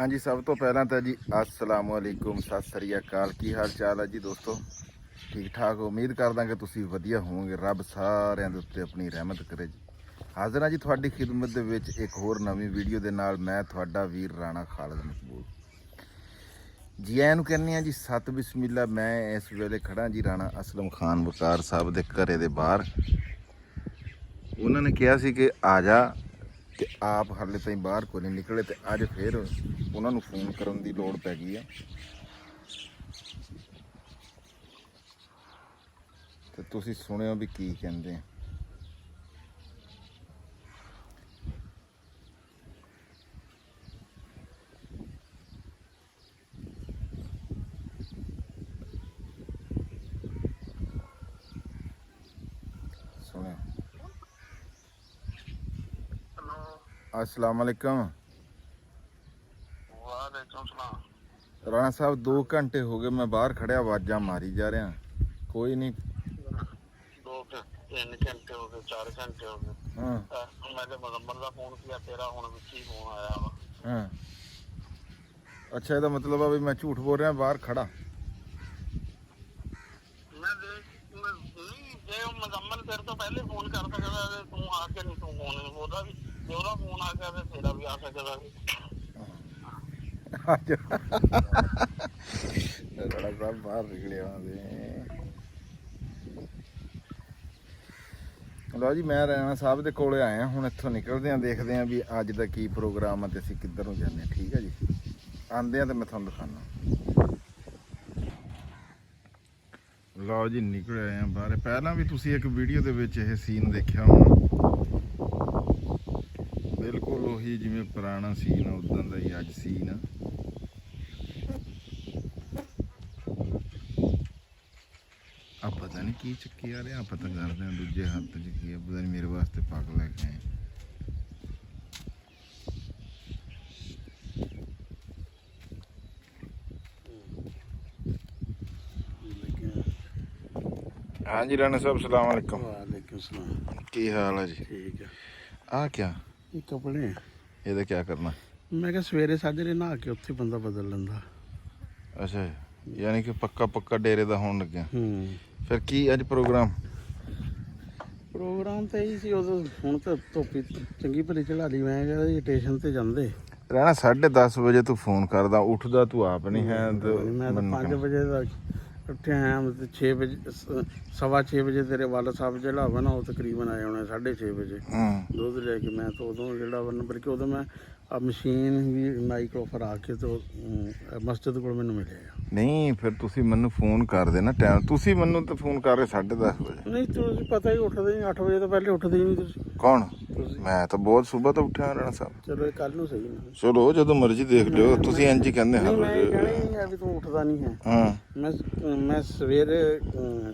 हाँ जी, सब तो पहला तो जी अस्सलाम वालेकुम, सत श्री अकाल। की हाल चाल है जी दोस्तों? ठीक ठाक। उम्मीद करदा कि तुसीं वधिया होवोगे। रब सारिਆਂ ਦੇ ਉੱਤੇ अपनी रहमत करे जी। हाजिर हाँ जी ਤੁਹਾਡੀ खिदमत ਦੇ ਵਿੱਚ एक होर नवीं वीडियो ਦੇ ਨਾਲ। मैं ਤੁਹਾਡਾ ਵੀਰ ਰਾਣਾ ਖਾਲਦ ਮਕਬੂਲ जी आਇਆਂ ਨੂੰ ਕਹਿੰਦੇ ਆ जी सत बिस्मिल्ला। मैं इस वेले खड़ा जी राणा असलम खान वकार साहब ਦੇ ਘਰੇ ਦੇ ਬਾਹਰ। ਉਹਨਾਂ ਨੇ ਕਿਹਾ ਸੀ ਕਿ ਆ ਜਾ ਤੇ ਆਪ ਹਾਲੇ ਤਾਈਂ ਬਾਹਰ ਕੋਈ ਨਹੀਂ ਨਿਕਲੇ ਤੇ ਅੱਜ ਫਿਰ ਉਹਨਾਂ ਨੂੰ ਫੋਨ ਕਰਨ ਦੀ ਲੋੜ ਪੈ ਗਈ ਆ। ਤੇ ਤੁਸੀਂ ਸੁਣਿਓ ਵੀ ਕੀ ਕਹਿੰਦੇ ਆ। ਸੁਣਿਓ। अस्सलाम वालेकुम। वालेकुम सलाम। राणा साहब 2 घंटे हो गए मैं बाहर खड़िया आवाज़ा मारी जा रहा, कोई नहीं। 2 3 घंटे हो गए, 4 घंटे हो गए। हाँ मैंने मुजम्मल का फोन किया, तेरा हुण विच ही फोन आया वा। हाँ अच्छा, ਇਹਦਾ मतलब है भी मैं झूठ बोल रहा बाहर खड़ा। मैं नहीं जे मुजम्मल तेरे तो पहले फोन कर सकदा ते तू आके नहीं तू फोन बोलदा भी जे ओदा फोन आ गया ते तेरा भी आ सकदा सी। राणा साहब बाहर निकले आंदे। ਲਓ ਜੀ, ਮੈਂ ਰਾਣਾ ਸਾਹਿਬ ਦੇ ਕੋਲੇ ਆਇਆ ਹੁਣ। ਇੱਥੋਂ ਨਿਕਲਦੇ ਆਂ, ਦੇਖਦੇ ਆਂ ਵੀ ਅੱਜ ਦਾ ਕੀ ਪ੍ਰੋਗਰਾਮ ਆ ਤੇ ਅਸੀਂ ਕਿੱਧਰ ਨੂੰ ਜਾਂਦੇ ਹਾਂ। ਠੀਕ ਹੈ ਜੀ, ਆਂਦੇ ਆਂ ਤੇ ਮੈਂ ਤੁਹਾਨੂੰ ਦਿਖਾਣਾ। ਲਓ ਜੀ, ਨਿਕਲ ਆਏ ਆਂ ਬਾਹਰ। ਪਹਿਲਾਂ ਵੀ ਤੁਸੀਂ ਇੱਕ ਵੀਡੀਓ ਦੇ ਵਿੱਚ ਇਹ ਸੀਨ ਦੇਖਿਆ ਹੋਣਾ, ਬਿਲਕੁਲ ਉਹੀ ਜਿਵੇਂ ਪੁਰਾਣਾ ਸੀਨ ਆ ਉਦਾਂ ਦਾ ਹੀ ਅੱਜ ਸੀਨ ਆ। ਆ ਪਤਾ ਨਹੀਂ ਕੀ ਚੱਕੀ ਆ ਰਿਹਾ, ਆਪਾਂ ਤਾਂ ਕਰਦੇ ਹਾਂ ਦੂਜੇ ਹੱਥ 'ਚ ਕੀ ਆ, ਪਤਾ ਨਹੀਂ ਮੇਰੇ ਵਾਸਤੇ ਪੱਗ ਲੈ ਕੇ ਆਏ। हाँ जी राणा साहब, सलाम वालेकुम। वालेकुम सलाम। की हाल है जी? ठीक है। आ क्या ये कपड़े ਇਹਦਾ क्या करना? मैं क्या सवेरे साजरे नहा के उत्थे बंदा बदल लेंदा। ਅੱਛਾ, ਯਾਨੀ ਕਿ ਪੱਕਾ ਡੇਰੇ ਦਾ ਹੋਣ ਲੱਗਿਆ। ਫਿਰ ਕੀ ਅੱਜ ਪ੍ਰੋਗਰਾਮ? ਪ੍ਰੋਗਰਾਮ ਤਾਂ ਇਹੀ ਸੀ ਉਦੋਂ। ਹੁਣ ਤਾਂ ਧੁੱਪੀ ਚੰਗੀ ਭਲੀ ਚੜਾ ਲਈ। ਮੈਂ ਕਿਹਾ ਜੀ ਸਟੇਸ਼ਨ ਤੇ ਜਾਂਦੇ। ਰਾਣਾ 10:30 ਵਜੇ ਤੂੰ ਫੋਨ ਕਰਦਾ, ਉੱਠਦਾ ਤੂੰ ਆਪ ਨਹੀਂ ਹੈ। ਮੈਂ ਤਾਂ 5 ਵਜੇ ਦਾ ਉੱਠਿਆ ਹਾਂ ਤੇ 6 ਵਜੇ 6:15 ਵਜੇ ਤੇਰੇ ਵਾਲਾ ਸਾਹਿਬ ਜਿਹੜਾ ਵਾ ਨਾ ਉਹ ਤਕਰੀਬਨ ਆਏ ਹੋਣੇ 6:30 ਵਜੇ ਦੁੱਧ ਲੈ ਕੇ। ਮੈਂ ਤਾਂ ਉਦੋਂ ਜਿਹੜਾ ਵਾ ਬਲਕਿ ਉਦੋਂ ਮੈਂ ਆ ਮਸ਼ੀਨ ਵੀ ਮਾਈਕਰੋਫਰ ਆ ਕੇ ਤੋਂ ਮਸਜਿਦ ਕੋਲ ਮੈਨੂੰ ਮਿਲਿਆ। ਨਹੀਂ ਫਿਰ ਤੁਸੀਂ ਮੈਨੂੰ ਫੋਨ ਕਰ ਦੇਣਾ ਟਾਈਮ। ਤੁਸੀਂ ਮੈਨੂੰ ਤਾਂ ਫੋਨ ਕਰ ਰਹੇ 10:30 ਵਜੇ। ਨਹੀਂ ਤੁਸੀਂ ਪਤਾ ਹੀ ਉੱਠਦੇ ਨਹੀਂ, 8 ਵਜੇ ਤੋਂ ਪਹਿਲੇ ਉੱਠਦੇ ਹੀ ਨਹੀਂ ਤੁਸੀਂ। ਕੌਣ? ਤੁਸੀਂ। ਮੈਂ ਤਾਂ ਬਹੁਤ ਸਵੇਰ ਤੋਂ ਉੱਠਿਆ ਰਾਣਾ ਸਾਹਿਬ। ਚਲੋ ਇਹ ਕੱਲ ਨੂੰ ਸਹੀ ਨਾ। ਚਲੋ ਜਦੋਂ ਮਰਜ਼ੀ ਦੇਖ ਲਿਓ। ਤੁਸੀਂ ਇੰਝ ਹੀ ਕਹਿੰਦੇ ਹਾਂ। ਮੈਂ ਇਹ ਕਹਿਣਾ ਹੀ ਨਹੀਂ ਹੈ ਵੀ ਤੂੰ ਉੱਠਦਾ ਨਹੀਂ ਹੈ। ਹਾਂ ਮੈਂ ਸਵੇਰੇ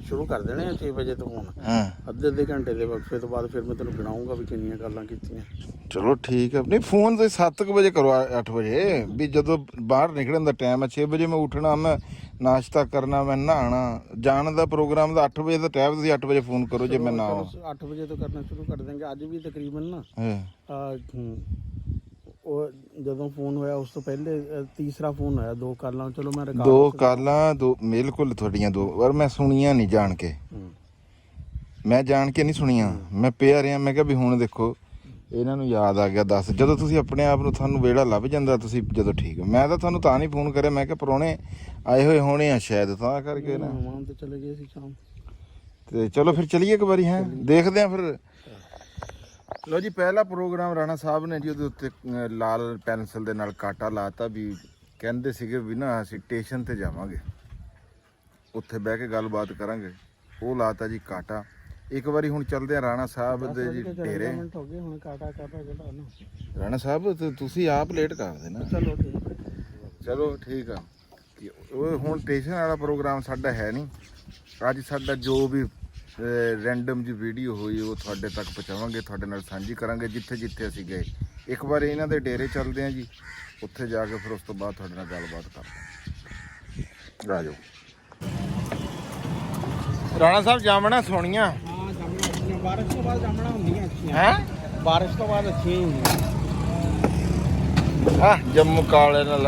ਸ਼ੁਰੂ ਕਰ ਦੇਣੇ 6 ਵਜੇ ਤੋਂ ਹੁਣ। ਹਾਂ ਅੱਧੇ ਘੰਟੇ ਦੇ ਵਕਫੇ ਤੋਂ ਬਾਅਦ ਫਿਰ ਮੈਂ ਤੈਨੂੰ ਗਿਣਾਉਂਗਾ ਵੀ ਕਿੰਨੀਆਂ ਗੱਲਾਂ ਕੀਤੀਆਂ। ਚਲੋ ਠੀਕ ਹੈ। ਨਹੀਂ ਫੋਨ ਤੇ 7 ਵਜੇ ਕਰੋ, 8 ਵਜੇ ਵੀ ਜਦੋਂ ਬਾਹਰ ਨਿਕਲਣ ਦਾ ਟਾਈਮ ਹੈ। 6 ਵਜੇ ਮੈਂ ਉੱਠਣਾ, ਮੈਂ ਨਾਸ਼ਤਾ ਕਰਨਾ, ਮੈਂ ਨਹਾਣਾ। ਜਾਣ ਦਾ ਪ੍ਰੋਗਰਾਮ ਦਾ 8 ਵਜੇ ਦਾ ਟਾਈਮ। ਤੁਸੀਂ 8 ਵਜੇ ਫੋਨ ਕਰੋ ਜੇ ਮੈਂ ਨਾ ਆਵਾਂ। 8 ਵਜੇ ਤੋਂ ਕਰਨਾ ਸ਼ੁਰੂ ਕਰ ਦੇਂਗੇ। ਅੱਜ ਵੀ ਤਕਰੀਬਨ ਨਾ ਉਹ ਜਦੋਂ ਫੋਨ ਹੋਇਆ ਉਸ ਤੋਂ ਪਹਿਲੇ ਤੀਸਰਾ ਫੋਨ ਆਇਆ। 2 ਕਾਲਾਂ ਚਲੋ ਮੈਂ 2 ਕਾਲਾਂ ਬਿਲਕੁਲ ਤੁਹਾਡੀਆਂ 2 ਪਰ ਮੈਂ ਸੁਣੀਆਂ ਨਹੀਂ ਜਾਣ ਕੇ। ਮੈਂ ਜਾਣ ਕੇ ਨਹੀਂ ਸੁਣੀਆਂ। ਮੈਂ ਪਿਆ ਰਿਹਾ। ਮੈਂ ਕਿਹਾ ਵੀ ਹੁਣ ਦੇਖੋ ਇਹਨਾਂ ਨੂੰ ਯਾਦ ਆ ਗਿਆ 10 ਜਦੋਂ ਤੁਸੀਂ ਆਪਣੇ ਆਪ ਨੂੰ ਤੁਹਾਨੂੰ ਵੇੜਾ ਲੱਭ ਜਾਂਦਾ ਤੁਸੀਂ ਜਦੋਂ ਠੀਕ ਹੋ। ਮੈਂ ਤਾਂ ਤੁਹਾਨੂੰ ਤਾਂ ਨਹੀਂ ਫੋਨ ਕਰਿਆ। ਮੈਂ ਕਿਹਾ ਪ੍ਰਾਹੁਣੇ ਆਏ ਹੋਏ ਹੋਣੇ ਆ ਸ਼ਾਇਦ, ਤਾਂ ਕਰਕੇ ਨਾ। ਮਹਿਮਾਨ ਤੇ ਚਲੇ ਗਏ ਸੀ ਸ਼ਾਮ ਤੇ ਚਲੋ ਫਿਰ ਚਲੀਏ ਇੱਕ ਵਾਰੀ। ਹੈ ਦੇਖਦੇ ਆ ਫਿਰ। ਲੋ ਜੀ, ਪਹਿਲਾ ਪ੍ਰੋਗਰਾਮ ਰਾਣਾ ਸਾਹਿਬ ਨੇ ਜੀ ਉਹਦੇ ਉੱਤੇ ਲਾਲ ਪੈਨਸਲ ਦੇ ਨਾਲ ਕਾਟਾ ਲਾਤਾ ਵੀ ਕਹਿੰਦੇ ਸੀਗੇ ਵੀ ਨਾ ਅਸੀਂ ਸਟੇਸ਼ਨ ਤੇ ਜਾਵਾਂਗੇ, ਉੱਥੇ ਬਹਿ ਕੇ ਗੱਲਬਾਤ ਕਰਾਂਗੇ। ਉਹ ਲਾਤਾ ਜੀ ਕਾਟਾ। ਇੱਕ ਵਾਰੀ ਹੁਣ ਚੱਲਦੇ ਆ ਰਾਣਾ ਸਾਹਿਬ ਦੇ ਜੀ ਡੇਰੇ। ਹੁਣ ਕਾਟਾ ਜਿਹੜਾ ਨਾ ਰਾਣਾ ਸਾਹਿਬ ਤੇ ਤੁਸੀਂ ਆਪ ਲੇਟ ਕਰ ਦੇਣਾ। ਚਲੋ ਠੀਕ ਹੈ। ਚਲੋ ਠੀਕ ਆ। ਉਹ ਹੁਣ ਸਟੇਸ਼ਨ ਵਾਲਾ ਪ੍ਰੋਗਰਾਮ ਸਾਡਾ ਹੈ ਨਹੀਂ ਅੱਜ। ਸਾਡਾ ਜੋ ਵੀ ਰੈਂਡਮ ਜੀ ਵੀਡੀਓ ਹੋਈ ਉਹ ਤੁਹਾਡੇ ਤੱਕ ਪਹੁੰਚਾਵਾਂਗੇ, ਤੁਹਾਡੇ ਨਾਲ ਸਾਂਝੀ ਕਰਾਂਗੇ ਜਿੱਥੇ ਜਿੱਥੇ ਅਸੀਂ ਗਏ। ਇੱਕ ਵਾਰ ਇਹਨਾਂ ਦੇ ਡੇਰੇ ਚੱਲਦੇ ਹਾਂ ਜੀ, ਉੱਥੇ ਜਾ ਕੇ ਫਿਰ ਉਸ ਤੋਂ ਬਾਅਦ ਤੁਹਾਡੇ ਨਾਲ ਗੱਲਬਾਤ ਕਰਦੇ ਹਾਂ। ਆ ਜਾਓ। ਰਾਣਾ ਸਾਹਿਬ ਜਾਮਣਾ ਸੋਹਣੀਆਂ। ਹਾਂ ਜਾਮਣਾ ਬਾਰਿਸ਼ ਤੋਂ ਬਾਅਦ ਜਾਮਣਾ ਹੁੰਦੀਆਂ ਅੱਛੀਆਂ। ਹੈ ਬਾਰਿਸ਼ ਤੋਂ ਬਾਅਦ ਅੱਛੀਆਂ ਹੀ ਹੁੰਦੀਆਂ। ਆ ਜੰਮੂ ਕਾਲੇ ਨਾਲ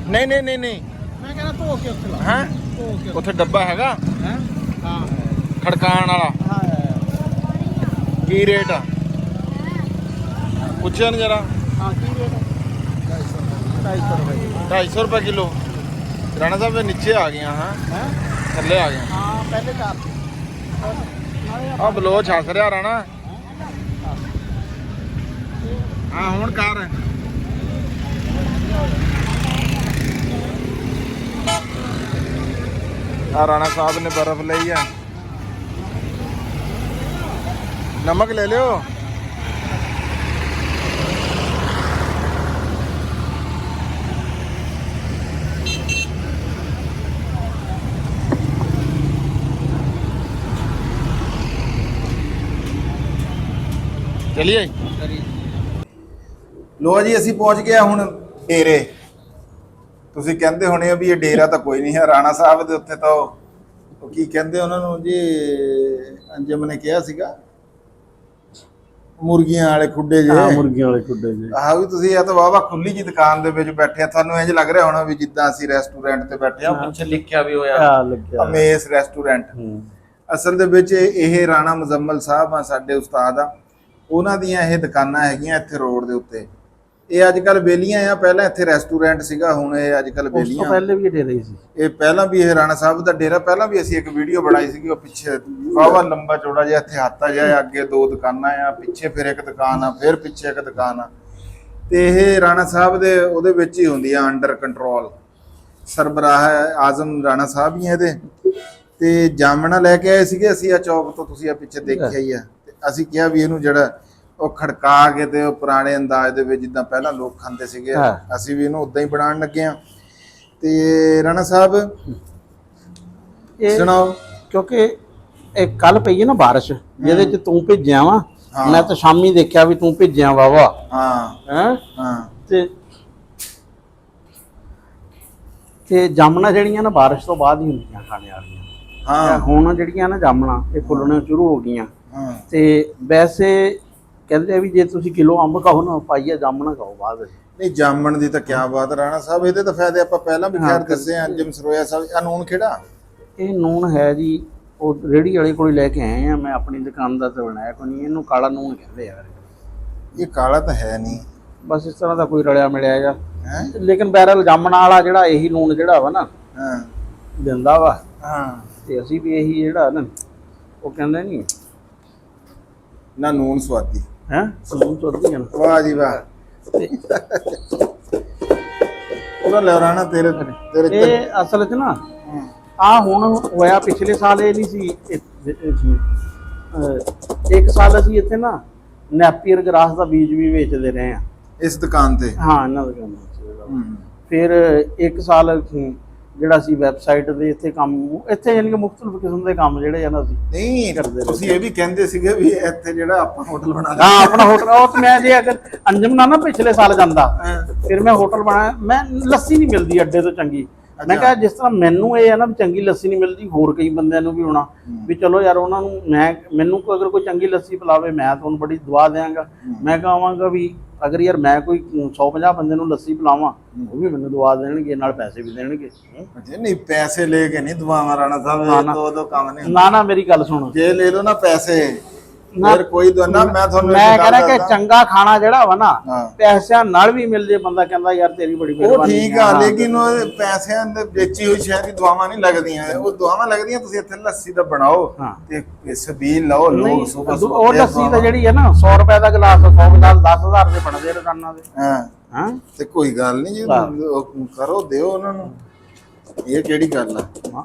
ਨਹੀਂ ਨਹੀਂ ਨਹੀਂ ਨਹੀਂ ਮੈਂ ਕਹਿੰਦਾ ਧੋ ਕੇ ਉੱਥੇ ਲਾ ਹਾਂ ਧੋ ਕੇ ਉੱਥੇ ਡੱਬਾ ਹੈਗਾ ਹੈ ਹਾਂ ਖੜਕਾਣ ਵਾਲਾ ਹਾਂ ਕੀ ਰੇਟ ਆ ਪੁੱਛਿਆ ਨੀ ਜਰਾ ਹਾਂ ਕੀ ਰੇਟ 250 ਰੁਪਏ 250 ਰੁਪਏ ਕਿਲੋ ਰਾਣਾ ਸਾਹਿਬ ਦੇ ਨੀਚੇ ਆ ਗਈਆਂ ਹਾਂ ਹੈ ਥੱਲੇ ਆ ਗਈਆਂ ਹਾਂ ਪਹਿਲੇ ਚਾਰ ਆ ਬਲੋਚ ਹੱਸ ਰਿਹਾ ਰਾਣਾ ਹਾਂ ਹੁਣ ਕਰ ਆ ਰਾਣਾ ਸਾਹਿਬ ਨੇ ਬਰਫ਼ ਲਈ ਆ ਨਮਕ ਲੈ ਲਿਓ ਚਲਿਏ ਲੋ ਜੀ ਅਸੀਂ ਪਹੁੰਚ ਗਏ ਹੁਣ ਡੇਰੇ ਤੁਸੀਂ ਕਹਿੰਦੇ ਹੋਣੇ ਆ ਵੀ ਇਹ ਡੇਰਾ ਤਾਂ ਕੋਈ ਨਹੀਂ ਹੈ ਰਾਣਾ ਸਾਹਿਬ ਦੇ ਉੱਤੇ ਤਾਂ ਉਹ ਕੀ ਕਹਿੰਦੇ ਉਹਨਾਂ ਨੂੰ ਜੀ ਅੰਜਮ ਨੇ ਕਿਹਾ ਸੀਗਾ ਮੁਰਗੀਆਂ ਵਾਲੇ ਖੁੱਡੇ ਜੇ ਮੁਰਗੀਆਂ ਵਾਲੇ ਖੁੱਡੇ ਜੀ ਆਹ ਵੀ ਤੁਸੀਂ ਇਹ ਤਾਂ ਵਾਵਾ ਖੁੱਲੀ ਜੀ ਦੁਕਾਨ ਦੇ ਵਿੱਚ ਬੈਠੇ ਆ ਤੁਹਾਨੂੰ ਇੰਜ ਲੱਗ ਰਿਹਾ ਹੋਣਾ ਵੀ ਜਿੱਦਾਂ ਅਸੀਂ ਰੈਸਟੋਰੈਂਟ ਤੇ ਬੈਠੇ ਆ ਪਿੱਛੇ ਲਿਖਿਆ ਵੀ ਹੋਇਆ ਲੱਗਿਆ ਅਮੇਸ ਰੈਸਟੋਰੈਂਟ ਅਸਲ ਦੇ ਵਿੱਚ ਇਹ ਰਾਣਾ ਮੁਜ਼ੰਮਲ ਸਾਹਿਬ ਆ ਸਾਡੇ ਉਸਤਾਦ ਆ ਉਹਨਾਂ ਦੀਆਂ ਇਹ ਦੁਕਾਨਾਂ ਹੈਗੀਆਂ ਇੱਥੇ ਰੋਡ ਦੇ ਉੱਤੇ ਇਹ ਅੱਜ ਕੱਲ ਬੇਲੀਆਂ ਆ ਪਹਿਲਾਂ ਇੱਥੇ ਰੈਸਟੋਰੈਂਟ ਸੀਗਾ ਹੁਣ ਇਹ ਅੱਜ ਕੱਲ ਉਸ ਤੋਂ ਬੇਲੀਆਂ ਪਹਿਲੇ ਵੀ ਡੇਰੇ ਸੀ ਇਹ ਪਹਿਲਾਂ ਵੀ ਇਹ ਰਾਣਾ ਸਾਹਿਬ ਦਾ ਡੇਰਾ ਪਹਿਲਾਂ ਵੀ ਅਸੀਂ ਇੱਕ ਵੀਡੀਓ ਬਣਾਈ ਸੀਗੀ ਉਹ ਪਿੱਛੇ ਵਾਵਾ ਲੰਬਾ ਚੌੜਾ ਜਿਹਾ ਇੱਥੇ ਹੱਥ ਆ ਜਿਹਾ ਅੱਗੇ ਦੋ ਦੁਕਾਨਾਂ ਆ ਪਿੱਛੇ ਫਿਰ ਇੱਕ ਦੁਕਾਨ ਆ ਫਿਰ ਪਿੱਛੇ ਇੱਕ ਦੁਕਾਨ ਆ ਤੇ ਇਹ ਰਾਣਾ ਸਾਹਿਬ ਦੇ ਉਹਦੇ ਵਿੱਚ ਹੀ ਹੁੰਦੀ ਆ ਅੰਡਰ ਕੰਟਰੋਲ ਸਰਬਰਾਹ ਆਜ਼ਮ ਰਾਣਾ ਸਾਹਿਬ ਹੀ ਇਹਦੇ ਤੇ ਜਾਮਣਾ ਲੈ ਕੇ ਆਏ ਸੀਗੇ ਅਸੀਂ ਆ ਚੌਕ ਤੋਂ ਤੁਸੀਂ ਆ ਪਿੱਛੇ ਦੇਖਿਆ ਹੀ ਆ ਤੇ ਅਸੀਂ ਕਿਹਾ ਵੀ ਇਹਨੂੰ ਜਿਹੜਾ ਉਹ ਖੜਕਾ ਕੇ ਤੇ ਉਹ ਪੁਰਾਣੇ ਅੰਦਾਜ਼ ਦੇ ਵਿੱਚ ਜਿੱਦਾਂ ਪਹਿਲਾਂ ਲੋਕ ਖਾਂਦੇ ਸੀਗੇ ਅਸੀਂ ਵੀ ਇਹਨੂੰ ਉਦਾਂ ਹੀ ਬਣਾਉਣ ਲੱਗੇ ਆ ਤੇ ਰਾਣਾ ਸਾਹਿਬ ਸੁਣਾਓ ਕਿਉਂਕਿ ਇਹ ਕੱਲ ਪਈ ਹੈ ਨਾ ਬਾਰਿਸ਼ ਜਿਹਦੇ ਚ ਤੂੰ ਭੇਜਿਆ ਵਾ ਮੈਂ ਤਾਂ ਸ਼ਾਮੀ ਦੇਖਿਆ ਵੀ ਤੂੰ ਭੇਜਿਆ ਵਾਵਾ ਹਾਂ ਹਾਂ ਤੇ ਜਾਮਣਾ ਜਿਹੜੀਆਂ ਨਾ ਬਾਰਿਸ਼ ਤੋਂ ਬਾਅਦ ਹੀ ਹੁੰਦੀਆਂ ਖਾਣੇ ਵਾਲੀਆਂ ਹਾਂ ਹੁਣ ਜਿਹੜੀਆਂ ਨਾ ਜਾਮਣਾ ਇਹ ਫੁੱਲਣੇ ਸ਼ੁਰੂ ਹੋ ਗਈਆਂ ਹਾਂ ਤੇ ਵੈਸੇ ਕਹਿੰਦੇ ਆ ਵੀ ਜੇ ਤੁਸੀਂ ਕਿਲੋ ਅੰਬ ਖਾਓ ਨਾ ਪਾਈਆ ਜਾਮਣਾ ਖਾਓ ਬਾਅਦ ਵਿੱਚ ਨਹੀਂ ਜਾਮਣ ਦੀ ਤਾਂ ਕੀ ਬਾਤ ਰਾਣਾ ਸਾਹਿਬ ਇਹਦੇ ਤਾਂ ਫਾਇਦੇ ਆਪਾਂ ਪਹਿਲਾਂ ਵੀ ਖੈਰ ਦੱਸੇ ਆ ਅੰਜਮ ਸਰੋਇਆ ਸਾਹਿਬ ਆ ਨੂਨ ਕਿਹੜਾ ਇਹ ਨੂਨ ਹੈ ਜੀ ਉਹ ਰੇੜੀ ਵਾਲੇ ਕੋਲ ਲੈ ਕੇ ਆਏ ਆ ਮੈਂ ਆਪਣੀ ਦੁਕਾਨ ਦਾ ਤੇ ਬਣਾਇਆ ਕੋਈ ਨਹੀਂ ਇਹਨੂੰ ਕਾਲਾ ਨੂਨ ਕਹਿੰਦੇ ਯਾਰ ਇਹ ਕਾਲਾ ਤਾਂ ਹੈ ਨਹੀਂ ਬਸ ਇਸ ਤਰ੍ਹਾਂ ਦਾ ਕੋਈ ਰਲਿਆ ਮਿਲਿਆ ਹੈਗਾ ਹੈ ਲੇਕਿਨ ਬੈਰਲ ਜਾਮਣ ਵਾਲਾ ਜਿਹੜਾ ਇਹੀ ਨੂਨ ਜਿਹੜਾ ਵਾ ਨਾ ਹਾਂ ਦਿੰਦਾ ਵਾ ਹਾਂ ਤੇ ਅਸੀਂ ਵੀ ਇਹੀ ਜਿਹੜਾ ਨਾ ਉਹ ਕਹਿੰਦੇ ਨਹੀਂ ਨਾ ਨੂਨ ਸਵਾਦੀ ਹੈ ਨੂਨ ਸੋਧੀਆਂ ਵਾਹ ਜੀ ਵਾਹ ਉਹਦਾ ਲੈ ਰਾਣਾ ਤੇਰੇ ਇਹ ਅਸਲ 'ਚ ਨਾ ਆ ਹੁਣ ਹੋਇਆ ਪਿਛਲੇ ਸਾਲ ਇਹ ਨਹੀਂ ਸੀ ਇੱਕ ਸਾਲ ਅਸੀਂ ਇੱਥੇ ਨਾ ਨੈਪੀਅਰ ਗ੍ਰਾਸ ਦਾ ਬੀਜ ਵੀ ਵੇਚਦੇ ਰਹੇ ਆ ਇਸ ਦੁਕਾਨ ਤੇ ਹਾਂ ਇਹਨਾਂ ਦਾ ਫਿਰ ਇੱਕ ਸਾਲ ਜਿਹੜਾ ਸੀ ਵੈਬਸਾਈਟ ਦੇ ਇੱਥੇ ਕੰਮ ਇੱਥੇ ਯਾਨੀ ਕਿ ਮੁxtਲਫ ਕਿਸਮ ਦੇ ਕੰਮ ਜਿਹੜੇ ਆ ਨਾ ਅਸੀਂ ਨਹੀਂ ਕਰਦੇ ਤੁਸੀਂ ਇਹ ਵੀ ਕਹਿੰਦੇ ਸੀਗੇ ਵੀ ਇੱਥੇ ਜਿਹੜਾ ਆਪਾਂ ਹੋਟਲ ਬਣਾ ਹਾਂ ਆਪਣਾ ਹੋਟਲ ਉਹ ਤੇ ਮੈਂ ਜੇ ਅਗਰ ਅੰਜਮ ਨਾ ਪਿਛਲੇ ਸਾਲ ਜਾਂਦਾ ਫਿਰ ਮੈਂ ਹੋਟਲ ਬਣਾਇਆ ਮੈਂ ਲੱਸੀ ਨਹੀਂ ਮਿਲਦੀ ਅੱਡੇ ਤੋਂ ਚੰਗੀ ਮੈਂ ਕਿਹਾ ਜਿਸ ਤਰ੍ਹਾਂ ਮੈਨੂੰ ਇਹ ਹੈ ਨਾ ਚੰਗੀ ਲੱਸੀ ਨਹੀਂ ਮਿਲਦੀ ਹੋਰ ਕਈ ਬੰਦਿਆਂ ਨੂੰ ਵੀ ਹੋਣਾ ਵੀ ਚਲੋ ਯਾਰ ਉਹਨਾਂ ਨੂੰ ਮੈਨੂੰ ਅਗਰ ਕੋਈ ਚੰਗੀ ਲੱਸੀ ਪਿਲਾਵੇ ਮੈਂ ਤੁਹਾਨੂੰ ਬੜੀ ਦੁਆ ਦਿਆਂਗਾ ਮੈਂ ਕਹਾਂਗਾ ਵੀ ਅਗਰ ਯਾਰ ਮੈਂ ਕੋਈ 150 ਬੰਦੇ ਨੂੰ ਲੱਸੀ ਪਿਲਾਵਾਂ ਉਹ ਵੀ ਮੈਨੂੰ ਦੁਆ ਦੇਣਗੇ ਨਾਲ ਪੈਸੇ ਵੀ ਦੇਣਗੇ ਨਹੀਂ ਪੈਸੇ ਲੈ ਕੇ ਨਹੀਂ ਦੁਆਵਾਂ ਰਾਣਾ ਸਾਹਿਬ ਦੋ ਕੰਮ ਨਹੀਂ ਨਾ ਮੇਰੀ ਗੱਲ ਸੁਣੋ ਜੇ ਲੈ ਲਓ ਨਾ ਪੈਸੇ ਫਿਰ ਕੋਈ ਦੁਆ ਮੈਂ ਤੁਹਾਨੂੰ ਮੈਂ ਕਹਿੰਦਾ ਕਿ ਚੰਗਾ ਖਾਣਾ ਜਿਹੜਾ ਵਾ ਨਾ ਪੈਸਿਆਂ ਨਾਲ ਵੀ ਮਿਲ ਜੇ ਬੰਦਾ ਕਹਿੰਦਾ ਯਾਰ ਤੇਰੀ ਬੜੀ ਮਿਹਰਬਾਨੀ ਉਹ ਠੀਕ ਆ ਲੇਕਿਨ ਉਹ ਪੈਸਿਆਂ ਦੇ ਵੇਚੀ ਹੋਈ ਸ਼ਾਇਦ ਹੀ ਦੁਆਵਾਂ ਨਹੀਂ ਲੱਗਦੀਆਂ ਉਹ ਦੁਆਵਾਂ ਲੱਗਦੀਆਂ ਤੁਸੀਂ ਇੱਥੇ ਲੱਸੀ ਦਾ ਬਣਾਓ ਤੇ ਸਬੀਲ ਲਓ ਲੋਕ ਸੁਬਹ ਉਹ ਲੱਸੀ ਤਾਂ ਜਿਹੜੀ ਹੈ ਨਾ 100 ਰੁਪਏ ਦਾ ਗਲਾਸ 100 ਗਲਾਸ 10,000 ਦੇ ਬਣਦੇ ਰੋਜ਼ਾਨਾ ਦੇ ਹਾਂ ਤੇ ਕੋਈ ਗੱਲ ਨਹੀਂ ਜੀ ਕਰੋ ਦਿਓ ਉਹਨਾਂ ਨੂੰ ਇਹ ਕਿਹੜੀ ਗੱਲ ਆ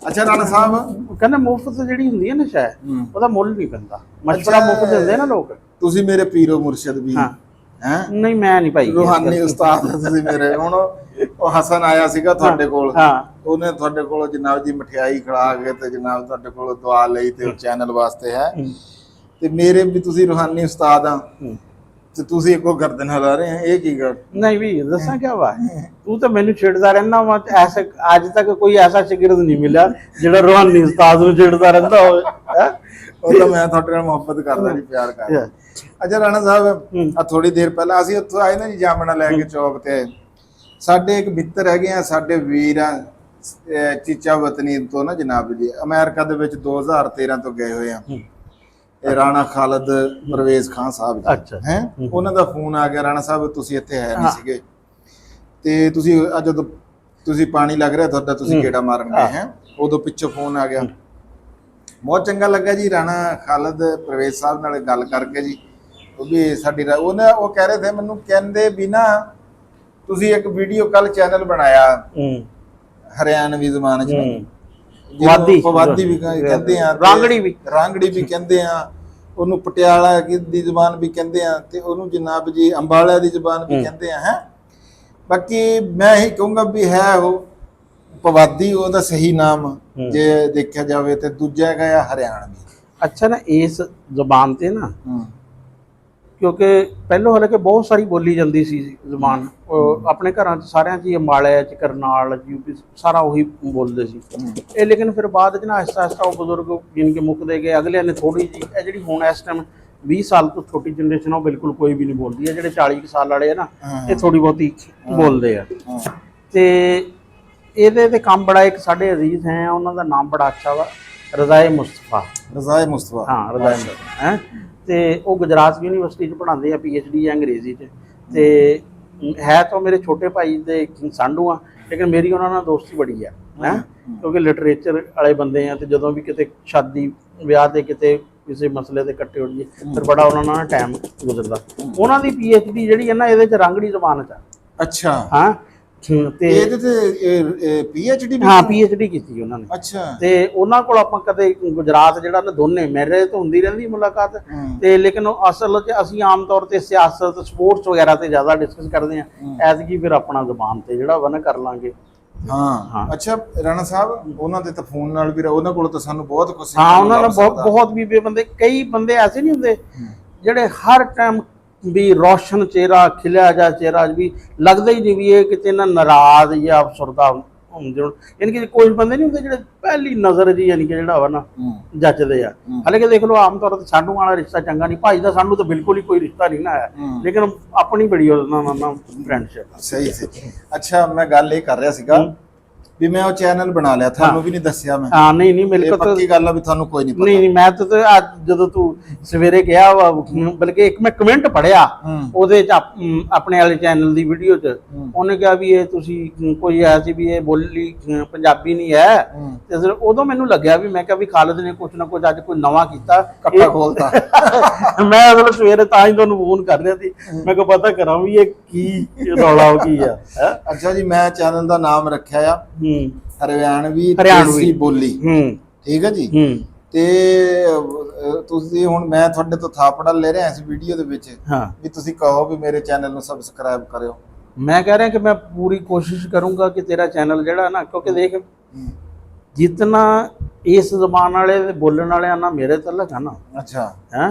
ਅੱਛਾ ਰਾਣਾ ਸਾਹਿਬ ਕਹਿੰਦੇ ਮੁਫਤ ਜਿਹੜੀ ਹੁੰਦੀ ਹੈ ਨਾ ਸ਼ਾਇ ਉਹਦਾ ਮੁੱਲ ਨਹੀਂ ਪੈਂਦਾ ਮਸ਼ਵਰਾ ਮੁਫਤ ਦਿੰਦੇ ਨਾ ਲੋਕ ਤੁਸੀਂ ਮੇਰੇ ਪੀਰੋ ਮੁਰਸ਼ਿਦ ਵੀ ਹੈ ਨਹੀਂ ਮੈਂ ਨਹੀਂ ਭਾਈ ਰੂਹਾਨੀ ਉਸਤਾਦ ਤੁਸੀਂ ਮੇਰੇ ਹੁਣ ਉਹ ਹਸਨ ਆਇਆ ਸੀਗਾ ਤੁਹਾਡੇ ਕੋਲ ਉਹਨੇ ਤੁਹਾਡੇ ਕੋਲ ਜਨਾਬ ਜੀ ਮਠਿਆਈ ਖਿਲਾ ਕੇ ਤੇ ਜਨਾਬ ਤੁਹਾਡੇ ਕੋਲ ਦੁਆ ਲਈ ਤੇ ਚੈਨਲ ਵਾਸਤੇ ਹੈ ਤੇ ਮੇਰੇ ਵੀ ਤੁਸੀਂ ਰੂਹਾਨੀ ਉਸਤਾਦ ਆ ਤੇ ਤੁਸੀਂ ਇੱਕੋ ਗਰਦਨ ਹਿਲਾ ਰਹੇ ਆ ਇਹ ਕੀ ਗੱਲ ਨਹੀਂ ਵੀ ਦੱਸਾਂ ਕੀ ਵਾ ਤੂੰ ਤਾਂ ਮੈਨੂੰ ਛੇੜਦਾ ਰਹਿੰਦਾ ਵਾ ਐਸਾ ਅੱਜ ਤੱਕ ਕੋਈ ਐਸਾ ਸ਼ਾਗਿਰਦ ਨਹੀਂ ਮਿਲਿਆ ਜਿਹੜਾ ਰੂਹਾਨੀ ਉਸਤਾਦ ਨੂੰ ਛੇੜਦਾ ਰਹਿੰਦਾ ਹੋਵੇ ਉਹ ਤਾਂ ਮੈਂ ਤੁਹਾਡੇ ਨਾਲ ਮੁਹੱਬਤ ਕਰਦਾ ਜੀ, ਪਿਆਰ ਕਰਦਾ। ਅੱਛਾ ਰਾਣਾ ਸਾਹਿਬ, ਆ ਥੋੜੀ ਦੇਰ ਪਹਿਲਾਂ ਅਸੀਂ ਉੱਥੋਂ ਆਏ ਨਾ ਜੀ, ਜਾਮਣਾ ਲੈ ਕੇ ਚੌਕ ਤੇ। ਸਾਡੇ ਇੱਕ ਮਿੱਤਰ ਹੈਗੇ ਆ, ਸਾਡੇ ਵੀਰ ਆ, ਚੀਚਾ ਵਤਨੀ ਤੋਂ ਨਾ ਜਨਾਬ ਜੀ, ਅਮਰੀਕਾ ਦੇ ਵਿੱਚ 2013 ਤੋਂ ਗਏ ਹੋਏ ਆ। ਇਹ ਰਾਣਾ ਖਾਲਦ ਪਰਵੇਜ਼ ਖਾਨ ਸਾਹਿਬ ਜੀ। ਅੱਛਾ। ਹੈ ਉਹਨਾਂ ਦਾ ਫੋਨ ਆ ਗਿਆ, ਰਾਣਾ ਸਾਹਿਬ ਤੁਸੀਂ ਇੱਥੇ ਹੈ ਨਹੀਂ ਸੀਗੇ, ਤੇ ਤੁਸੀਂ ਅੱਜ ਜਦੋਂ ਤੁਸੀਂ ਪਾਣੀ ਲੱਗ ਰਿਹਾ ਤੁਹਾਡਾ, ਤੁਸੀਂ ਗੇੜਾ ਮਾਰਨ ਗਏ ਹੈ, ਉਦੋਂ ਪਿੱਛੋਂ ਫੋਨ ਆ ਗਿਆ। ਬਹੁਤ ਚੰਗਾ ਲੱਗਾ ਜੀ ਰਾਣਾ ਖਾਲਦ ਪਰਵੇਜ਼ ਸਾਹਿਬ ਨਾਲ ਗੱਲ ਕਰਕੇ ਜੀ। ਉਹ ਵੀ ਸਾਡੀ ਉਹ ਕਹਿ ਰਹੇ ਥੇ ਮੈਨੂੰ, ਕਹਿੰਦੇ ਵੀ ਨਾ ਤੁਸੀਂ ਇੱਕ ਵੀਡੀਓ ਕੱਲ ਚੈਨਲ ਬਣਾਇਆ ਹਰਿਆਣਵੀ ਜ਼ਬਾਨ ਚ, ਪਵਾਦੀ ਵੀ ਕਹਿੰਦੇ ਆ, ਰਾਂਗੜੀ ਵੀ ਕਹਿੰਦੇ ਆ, ਉਹਨੂੰ ਪਟਿਆਲਾ ਦੀ ਜ਼ਬਾਨ ਵੀ ਕਹਿੰਦੇ ਆ, ਤੇ ਉਹਨੂੰ ਜਨਾਬ ਜੀ ਅੰਬਾਲਾ ਦੀ ਜ਼ਬਾਨ ਵੀ ਕਹਿੰਦੇ ਆ। ਹੈ ਬਾਕੀ ਮੈਂ ਇਹੀ ਕਹੂੰਗਾ ਵੀ ਹੈ ਉਹ ਪਵਾਦੀ ਉਹਦਾ ਸਹੀ ਨਾਮ ਜੇ ਦੇਖਿਆ ਜਾਵੇ, ਤੇ ਦੂਜਾ ਹੈਗਾ ਹਰਿਆਣਵੀ। ਅੱਛਾ ਨਾ, ਇਸ ਜ਼ਬਾਨ ਤੇ ਨਾ ਕਿਉਂਕਿ ਪਹਿਲੋਂ ਹਾਲਾਂਕਿ ਬਹੁਤ ਸਾਰੀ ਬੋਲੀ ਜਾਂਦੀ ਸੀ ਜ਼ਬਾਨ, ਆਪਣੇ ਘਰਾਂ 'ਚ ਸਾਰਿਆਂ 'ਚ ਹੀ, ਅੰਬਾਲੇ 'ਚ, ਕਰਨਾਲ, ਯੂਪੀ, ਸਾਰਾ ਉਹੀ ਬੋਲਦੇ ਸੀ ਇਹ। ਲੇਕਿਨ ਫਿਰ ਬਾਅਦ 'ਚ ਨਾ ਆਹਿਸਤਾ ਆਹਿਸਤਾ ਉਹ ਬਜ਼ੁਰਗ ਜਿਨ ਕੇ ਮੁੱਕਦੇ ਗਏ, ਅਗਲਿਆਂ ਨੇ ਥੋੜੀ ਜਿਹੀ ਇਹ ਜਿਹੜੀ ਹੁਣ ਇਸ ਟਾਈਮ 20 ਸਾਲ ਤੋਂ ਛੋਟੀ ਜਨਰੇਸ਼ਨ, ਉਹ ਬਿਲਕੁਲ ਕੋਈ ਵੀ ਨਹੀਂ ਬੋਲਦੀ ਹੈ। ਜਿਹੜੇ 40 ਸਾਲ ਵਾਲੇ ਆ ਨਾ, ਇਹ ਥੋੜੀ ਬਹੁਤੀ ਬੋਲਦੇ ਆ। ਤੇ ਇਹਦੇ ਤੇ ਕੰਮ ਬੜਾ, ਇੱਕ ਸਾਡੇ ਅਜ਼ੀਜ਼ ਹੈ, ਉਹਨਾਂ ਦਾ ਨਾਮ ਬੜਾ ਅੱਛਾ ਵਾ, ਰਜ਼ਾਏ ਮੁਸਤਫਾ। ਹਾਂ, ਰਜ਼ਾਏ ਮੁਸਤਫਾ ਹੈ, ਤੇ ਉਹ ਗੁਜਰਾਤ ਯੂਨੀਵਰਸਿਟੀ 'ਚ ਪੜ੍ਹਾਉਂਦੇ ਆ, PhD ਅੰਗਰੇਜ਼ੀ 'ਚ। ਤੇ ਹੈ ਤਾਂ ਮੇਰੇ ਛੋਟੇ ਭਾਈ ਦੇ ਸਾਂਢੂ ਆ, ਲੇਕਿਨ ਮੇਰੀ ਉਹਨਾਂ ਨਾਲ ਦੋਸਤੀ ਬੜੀ ਆ, ਹੈ ਕਿਉਂਕਿ ਲਿਟਰੇਚਰ ਵਾਲੇ ਬੰਦੇ ਆ। ਤੇ ਜਦੋਂ ਵੀ ਕਿਤੇ ਸ਼ਾਦੀ ਵਿਆਹ ਤੇ ਕਿਤੇ ਕਿਸੇ ਮਸਲੇ ਤੇ ਇਕੱਠੇ ਹੋ ਜਾਈਏ, ਫਿਰ ਬੜਾ ਉਹਨਾਂ ਨਾਲ ਟਾਈਮ ਗੁਜ਼ਰਦਾ। ਉਹਨਾਂ ਦੀ PhD ਜਿਹੜੀ ਹੈ ਨਾ, ਇਹਦੇ 'ਚ ਰਾਂਗੜੀ ਜ਼ਬਾਨ 'ਚ। ਅੱਛਾ। ਹਾਂ, ਤੇ ਇਹਦੇ ਤੇ PhD ਹਾਂ, PhD ਕੀਤੀ ਉਹਨਾਂ ਨੇ। ਅੱਛਾ। ਤੇ ਉਹਨਾਂ ਕੋਲ ਆਪਾਂ ਕਦੇ ਗੁਜਰਾਤ ਜਿਹੜਾ ਨਾ, ਦੋਨੇ ਮੇਰੇ ਤੋਂ ਹੁੰਦੀ ਰਹਿੰਦੀ ਮੁਲਾਕਾਤ, ਤੇ ਲੇਕਿਨ ਅਸਲ 'ਚ ਅਸੀਂ ਆਮ ਤੌਰ ਤੇ ਸਿਆਸਤ, ਸਪੋਰਟਸ ਵਗੈਰਾ ਤੇ ਜ਼ਿਆਦਾ ਡਿਸਕਸ ਕਰਦੇ ਹਾਂ। ਐਤਕੀ ਫਿਰ ਆਪਣਾ ਜ਼ਬਾਨ ਤੇ ਜਿਹੜਾ ਵਾ ਨਾ ਕਰ ਲਾਂਗੇ। ਹਾਂ। ਅੱਛਾ ਰਾਣਾ ਸਾਹਿਬ, ਉਹਨਾਂ ਦੇ ਤਾਂ ਫੋਨ ਨਾਲ ਵੀ, ਉਹਨਾਂ ਕੋਲ ਤਾਂ ਸਾਨੂੰ ਬਹੁਤ ਕੁਝ। ਹਾਂ, ਉਹਨਾਂ ਨਾਲ ਬਹੁਤ ਵੀ ਬੰਦੇ, ਕਈ ਬੰਦੇ ਐਸੇ ਨਹੀਂ ਹੁੰਦੇ ਜਿਹੜੇ ਹਰ ਟਾਈਮ ਵੀ ਰੋਸ਼ਨ ਚਿਹਰਾ, ਖਿਲਿਆ ਜਾ ਚਿਹਰਾ, ਵੀ ਲੱਗਦਾ ਹੀ ਨਹੀਂ ਵੀ ਇਹ ਕਿਤੇ ਨਾ ਨਾਰਾਜ਼ ਜਾਂ ਅਫਸਰਦਾ ਹੁੰਦੇ ਹੋਣ। ਯਾਨੀ ਕਿ ਕੁਝ ਬੰਦੇ ਨਹੀਂ ਹੁੰਦੇ ਜਿਹੜੇ ਪਹਿਲੀ ਨਜ਼ਰ ਜੀ ਯਾਨੀ ਕਿ ਜਿਹੜਾ ਵਾ ਨਾ ਜੱਜਦੇ ਆ। ਹਾਲਾਂਕਿ ਦੇਖ ਲਓ, ਆਮ ਤੌਰ ਤੇ ਸਾਡੂ ਵਾਲਾ ਰਿਸ਼ਤਾ ਚੰਗਾ ਨਹੀਂ, ਭਾਈ ਦਾ ਸਾਨੂੰ ਤਾਂ ਬਿਲਕੁਲ ਹੀ ਕੋਈ ਰਿਸ਼ਤਾ ਨਹੀਂ ਨਾ ਆਇਆ, ਲੇਕਿਨ ਆਪਣੀ ਬੜੀ ਉਹਨਾਂ ਨਾਲ ਫਰੈਂਡਸ਼ਿਪ। ਸਹੀ। ਅੱਛਾ, ਮੈਂ ਗੱਲ ਇਹ ਕਰ ਰਿਹਾ ਸੀਗਾ ਵੀ ਮੈਂ ਉਹ ਚੈਨਲ ਬਣਾ ਲਿਆ, ਤੁਹਾਨੂੰ ਵੀ ਨਹੀਂ ਦੱਸਿਆ ਮੈਂ। ਹਾਂ, ਨਹੀਂ ਮੇਰੇ ਕੋਲ ਪੱਕੀ ਗੱਲ ਆ ਵੀ ਤੁਹਾਨੂੰ ਕੋਈ ਨਹੀਂ ਪਤਾ। ਨਹੀਂ, ਮੈਂ ਤਾਂ ਅੱਜ ਜਦੋਂ ਤੂੰ ਸਵੇਰੇ ਗਿਆ ਵਾ, ਬਲਕਿ ਇੱਕ ਮੈਂ ਕਮੈਂਟ ਪੜਿਆ ਉਹਦੇ ਚ ਆਪਣੇ ਵਾਲੇ ਚੈਨਲ ਦੀ ਵੀਡੀਓ ਚ, ਉਹਨੇ ਕਿਹਾ ਵੀ ਇਹ ਤੁਸੀਂ ਕੋਈ ਐ ਸੀ ਵੀ ਇਹ ਬੋਲੀ ਪੰਜਾਬੀ ਨਹੀਂ ਹੈ। ਤੇ ਉਦੋਂ ਮੈਨੂੰ ਲੱਗਿਆ ਵੀ, ਮੈਂ ਕਿਹਾ ਵੀ ਖਾਲਦ ਨੇ ਕੁਛ ਨਾ ਕੁਛ ਅੱਜ ਕੋਈ ਨਵਾਂ ਕੀਤਾ, ਕੱਪੜਾ ਖੋਲਤਾ। ਮੈਂ ਅਸਲ ਸਵੇਰੇ ਤਾਂ ਹੀ ਤੁਹਾਨੂੰ ਫੋਨ ਕਰ ਰਿਹਾ ਸੀ, ਮੈਂ ਕਿਹਾ ਪਤਾ ਕਰਾਂ ਵੀ ਇਹ ਕੀ ਰੌਲਾ ਕੀ ਆ। ਅੱਛਾ ਜੀ, ਮੈਂ ਚੈਨਲ ਦਾ ਨਾਮ ਰੱਖਿਆ ਆ ਹਰਿਆਣਵੀ ਬੋਲੀ। ਠੀਕ ਹੈ ਜੀ। ਤੇ ਤੁਸੀਂ ਹੁਣ, ਮੈਂ ਤੁਹਾਡੇ ਤੋਂ ਥਾਪੜਾ ਲੈ ਰਿਹਾ ਇਸ ਵੀਡੀਓ ਦੇ ਵਿੱਚ ਵੀ ਤੁਸੀਂ ਕਹੋ ਵੀ ਮੇਰੇ ਚੈਨਲ ਨੂੰ ਸਬਸਕ੍ਰਾਈਬ ਕਰਿਓ। ਮੈਂ ਕਹਿ ਰਿਹਾ ਕਿ ਮੈਂ ਪੂਰੀ ਕੋਸ਼ਿਸ਼ ਕਰੂੰਗਾ ਕਿ ਤੇਰਾ ਚੈਨਲ ਜਿਹੜਾ ਨਾ, ਕਿਉਂਕਿ ਦੇਖ ਜਿਤਨਾ ਇਸ ਜ਼ਬਾਨ ਵਾਲੇ ਬੋਲਣ ਵਾਲਿਆਂ ਨਾਲ ਮੇਰੇ ਤਲਕ ਆ ਨਾ। ਅੱਛਾ। ਹੈ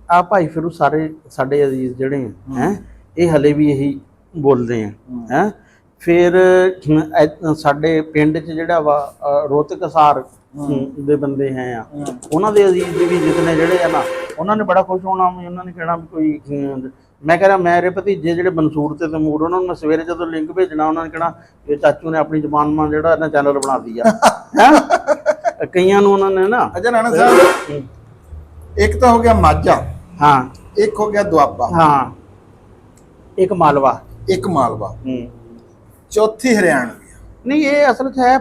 ਆ ਭਾਈ ਫਿਰੂ ਸਾਰੇ ਸਾਡੇ ਅਜ਼ੀਜ਼ ਜਿਹੜੇ ਹੈ, ਇਹ ਹਲੇ ਵੀ ਇਹੀ ਬੋਲਦੇ ਆ। ਹੈ ਫਿਰ ਸਾਡੇ ਪਿੰਡ 'ਚ ਜਿਹੜਾ ਵਾ ਰੋਹਤਕ ਹਿਸਾਰ ਦੇ ਬੰਦੇ ਹੈ ਆ, ਉਹਨਾਂ ਦੇ ਅਜ਼ੀਜ਼ ਵੀ ਜਿਤਨੇ ਜਿਹੜੇ ਆ ਨਾ, ਉਹਨਾਂ ਨੇ ਬੜਾ ਖੁਸ਼ ਹੋਣਾ ਵੀ, ਉਹਨਾਂ ਨੇ ਕਹਿਣਾ ਵੀ ਕੋਈ, ਮੈਂ ਕਹਿ ਰਿਹਾ ਮੇਰੇ ਭਤੀਜੇ ਜਿਹੜੇ ਮਨਸੂਰ ਤੇ ਤਮੂਰ, ਉਹਨਾਂ ਨੂੰ ਮੈਂ ਸਵੇਰੇ ਜਦੋਂ ਲਿੰਕ ਭੇਜਣਾ, ਉਹਨਾਂ ਨੇ ਕਹਿਣਾ ਇਹ ਚਾਚੂ ਨੇ ਆਪਣੀ ਜ਼ਬਾਨ ਮਾਂ ਜਿਹੜਾ ਇਹਨਾਂ ਚੈਨਲ ਬਣਾ ਦਿੱਤੀ ਆ। ਕਈਆਂ ਨੂੰ ਉਹਨਾਂ ਨੇ ਨਾ। ਅੱਛਾ ਰਾਣਾ ਸਾਹਿਬ, ਇੱਕ ਤਾਂ ਹੋ ਗਿਆ ਮਾਝਾ, ਹਾਂ, ਇੱਕ ਹੋ ਗਿਆ ਦੁਆਬਾ, ਹਾਂ, ਇੱਕ ਮਾਲਵਾ, ਚੌਥੀ ਹਰਿਆਣਵੀ। ਨਹੀਂ, ਇਹ ਅਸਲ 'ਚ ਹੈ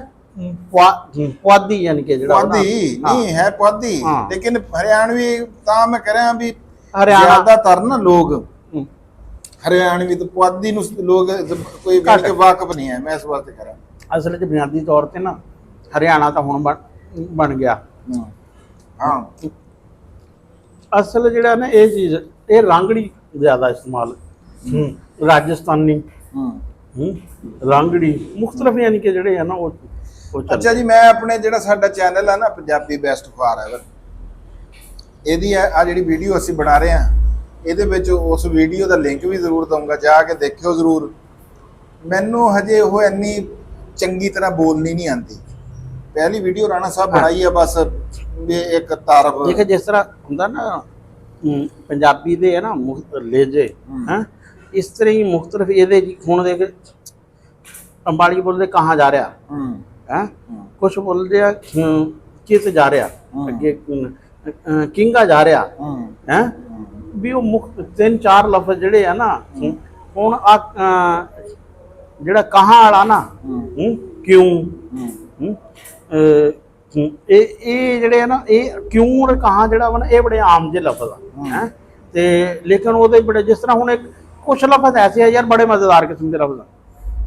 ਪੁਆਧੀ, ਯਾਨੀ ਕਿ ਜਿਹੜਾ ਪੁਆਧੀ ਨਹੀਂ ਹੈ, ਪੁਆਧੀ। ਲੇਕਿਨ ਹਰਿਆਣਵੀ ਤਾਂ ਮੈਂ ਕਹਿ ਰਿਹਾ ਵੀ ਜ਼ਿਆਦਾਤਰ ਨਾ ਲੋਕ ਹਰਿਆਣਵੀ ਤੋਂ ਪੁਆਧੀ ਨੂੰ ਲੋਕ ਕੋਈ ਵਾਕਫ ਨਹੀਂ ਹੈ। ਮੈਂ ਇਸ ਵਾਸਤੇ ਕਰਾਂ, ਅਸਲ 'ਚ ਬੁਨਿਆਦੀ ਤੌਰ ਤੇ ਨਾ ਹਰਿਆਣਾ ਤਾਂ ਹੁਣ ਬਣ ਗਿਆ। ਹਾਂ, ਅਸਲ ਜਿਹੜਾ ਨਾ ਇਹ ਚੀਜ਼, ਇਹ ਰਾਂਗੜੀ ਜ਼ਿਆਦਾ ਇਸਤੇਮਾਲ, ਰਾਜਸਥਾਨੀ ਰਾਂਗੜੀ ਮੁਖਤਲਫ ਯਾਨੀ ਕਿ ਜਿਹੜੇ ਆ ਨਾ ਉਹ। ਅੱਛਾ ਜੀ, ਮੈਂ ਆਪਣੇ ਜਿਹੜਾ ਸਾਡਾ ਚੈਨਲ ਆ ਨਾ ਪੰਜਾਬੀ ਬੈਸਟ ਫਾਰਐਵਰ, ਇਹਦੀ ਆ ਜਿਹੜੀ ਵੀਡੀਓ ਅਸੀਂ ਬਣਾ ਰਹੇ ਹਾਂ, ਇਹਦੇ ਵਿੱਚ ਉਸ ਵੀਡੀਓ ਦਾ ਲਿੰਕ ਵੀ ਜ਼ਰੂਰ ਦਊਂਗਾ, ਜਾ ਕੇ ਦੇਖਿਓ ਜ਼ਰੂਰ। ਮੈਨੂੰ ਹਜੇ ਉਹ ਇੰਨੀ ਚੰਗੀ ਤਰ੍ਹਾਂ ਬੋਲਣੀ ਨਹੀਂ ਆਉਂਦੀ। ਪਹਿਲੀ ਵੀਡੀਓ ਰਾਣਾ ਸਾਹਿਬ ਬਣਾਈ ਆ, ਬਸ ਵੀ ਇੱਕ ਤਰਫ ਦੇਖ ਜਿਸ ਤਰ੍ਹਾਂ ਹੁੰਦਾ ਨਾ ਪੰਜਾਬੀ ਦੇ ਹੈ ਨਾ ਲਹਿਜੇ ਹੈ, ਇਸ ਤਰ੍ਹਾਂ ਹੀ ਮੁਖਤਲਿਫ ਇਹਦੇ ਹੁਣ ਦੇਖ ਅੰਬਾਲੀ ਬੋਲਦੇ ਕਹਾਂ ਜਾ ਰਿਹਾ ਹੈ, ਕੁਛ ਬੋਲਦੇ ਆ ਕਿਸ ਜਾ ਰਿਹਾ, ਅੱਗੇ ਕਿੰਗਾ ਜਾ ਰਿਹਾ ਹੈ, ਵੀ ਉਹ ਮੁੱਖ 3-4 ਲਫ਼ਜ਼ ਜਿਹੜੇ ਆ ਨਾ ਹੁਣ ਆ ਜਿਹੜਾ ਕਹਾਂ ਵਾਲਾ ਨਾ ਕਿਉਂ ਇਹ ਜਿਹੜੇ ਆ ਨਾ ਇਹ ਕਿਉਂ ਔਰ ਕਹਾਂ ਜਿਹੜਾ ਵਾ ਨਾ ਇਹ ਬੜੇ ਆਮ ਜਿਹੇ ਲਫ਼ਜ਼ ਆ ਹੈ, ਤੇ ਲੇਕਿਨ ਉਹਦੇ ਬੜੇ ਜਿਸ ਤਰ੍ਹਾਂ ਹੁਣ ਇੱਕ ਕੁਛ ਲਫ਼ਜ਼ ਐਸੇ ਆ ਯਾਰ ਬੜੇ ਮਜ਼ੇਦਾਰ ਕਿਸਮ ਦੇ ਲਫ਼ਜ਼ ਆ।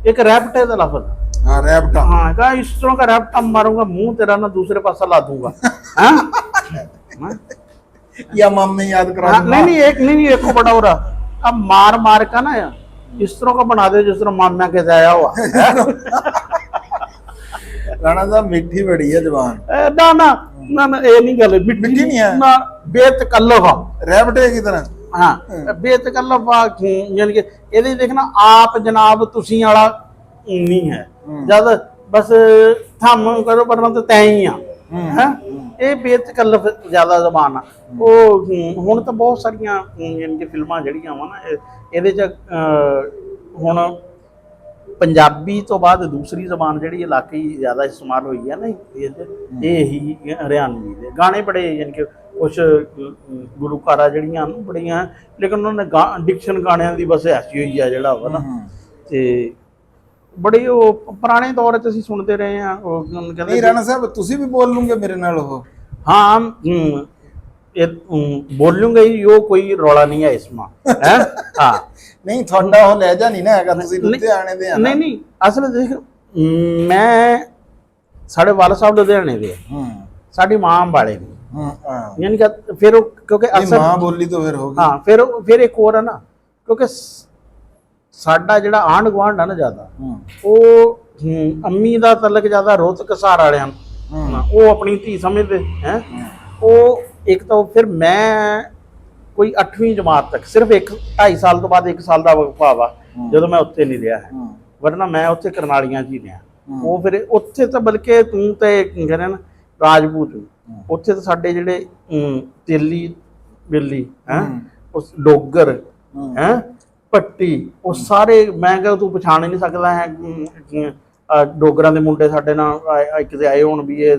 ਇੱਕ रैप्टे का लफ्ज हाँ रैप्टा हाँ कहा इस तरह का रैप्टा मारूंगा मुंह तेरा ना दूसरे पासा ला दूंगा या मम्मी याद करा नहीं एक को बड़ा हो रहा अब मार का ना यार इस तरह का बना दे जिस तरह मामा के आया हुआ राणा साहब मिठी बड़ी है जवान ना ना ना ना ये नहीं गल मिठी नहीं है ना बेतकल्लफ रैप्टे की तरह हाँ बेतकल्लफ यानी कि ਇਹਦੇ ਦੇਖਣਾ ਆਪ ਜਨਾਬ ਤੁਸੀਂ ਵਾਲਾ ਨਹੀਂ ਹੈ ਜਦ ਬਸ ਥੰਮ ਕਰੋ ਪਰ ਮੈਂ ਤਾਂ ਤੈਂ ਹੀ ਆ ਹੈ ਇਹ ਬੇਤਕੱਲਫ ਜ਼ਿਆਦਾ ਜ਼ਬਾਨ ਆ। ਉਹ ਹੁਣ ਤਾਂ ਬਹੁਤ ਸਾਰੀਆਂ ਯਾਨੀ ਕਿ ਫਿਲਮਾਂ ਜਿਹੜੀਆਂ ਵਾ ਨਾ ਇਹਦੇ 'ਚ ਹੁਣ ਪੰਜਾਬੀ ਤੋਂ ਬਾਅਦ ਦੂਸਰੀ ਜ਼ਬਾਨ ਜਿਹੜੀ ਇਲਾਕੇ ਜ਼ਿਆਦਾ ਇਸਤੇਮਾਲ ਹੋਈ ਹੈ ਨਾ ਇਹ ਹੀ ਹਰਿਆਣਵੀ ਦੇ ਗਾਣੇ ਬੜੇ ਯਾਨੀ ਕਿ ਕੁਛ ਗੁਲੂਕਾਰਾਂ ਜਿਹੜੀਆਂ ਬੜੀਆਂ ਲੇਕਿਨ ਉਹਨਾਂ ਨੇ ਡਿਕਸ਼ਨ ਗਾਣਿਆਂ ਦੀ ਬਸ ਐਸੀ ਹੋਈ ਆ ਜਿਹੜਾ ਵਾ ਨਾ ਤੇ ਬੜੀ ਉਹ ਪੁਰਾਣੇ ਦੌਰ 'ਚ ਅਸੀਂ ਸੁਣਦੇ ਰਹੇ ਆ। ਉਹ ਕਹਿੰਦੇ ਨਹੀਂ ਰਾਣਾ ਸਾਹਿਬ ਤੁਸੀਂ ਵੀ ਬੋਲ ਲੂੰਗੇ ਮੇਰੇ ਨਾਲ ਉਹ ਹਾਂ ਇਹ ਬੋਲੂੰਗਾ ਹੀ ਉਹ ਕੋਈ ਰੌਲਾ ਨਹੀਂ ਹੈ ਇਸਮਾ ਹੈ ਹਾਂ ਨਹੀਂ ਤੁਹਾਡਾ ਉਹ ਲਹਿਜਾ ਨਹੀਂ ਨਾ ਹੈਗਾ ਤੁਸੀਂ ਲੁਧਿਆਣੇ ਦੇ ਆ ਨਹੀਂ ਅਸਲ ਦੇਖ ਮੈਂ ਸਾਡੇ ਵਾਲਾ ਸਾਹਿਬ ਲੁਧਿਆਣੇ ਦੇ ਸਾਡੀ ਮਾਂ ਅੰਬਾਲੇ ਦੀ यानी कि फिर क्योंकि मां बोली तो फिर होगी हाँ फिर एक और है ना क्योंकि साडा जिहड़ा आंढ गुआंढ है ना ज्यादा वो अम्मी दा तलक ज्यादा रोहतक सहार वाले वो अपनी धी समझते हैं वो एक तो फिर मैं कोई 8वीं जमात तक सिर्फ 2.5 साल तो बाद 1 साल का वक्फा वा जो मैं उत्थे नहीं रहा है वरना मैं उत्थे करनालियां च ही रहा वो फिर उत्थे तो बल्कि तू तो कहने ना राजपूत ਉੱਥੇ ਤਾਂ ਸਾਡੇ ਜਿਹੜੇ ਤੇਲੀ ਬਿੱਲੀ ਹੈ ਉਸ ਡੋਗਰ ਹੈ ਪੱਟੀ ਉਹ ਸਾਰੇ ਮੈਂ ਕਿਹਾ ਤੂੰ ਪਛਾਣ ਹੀ ਨਹੀਂ ਸਕਦਾ ਹੈ ਡੋਗਰਾਂ ਦੇ ਮੁੰਡੇ ਸਾਡੇ ਨਾਲ ਇੱਕ ਦੇ ਆਏ ਹੋਣ ਵੀ ਇਹ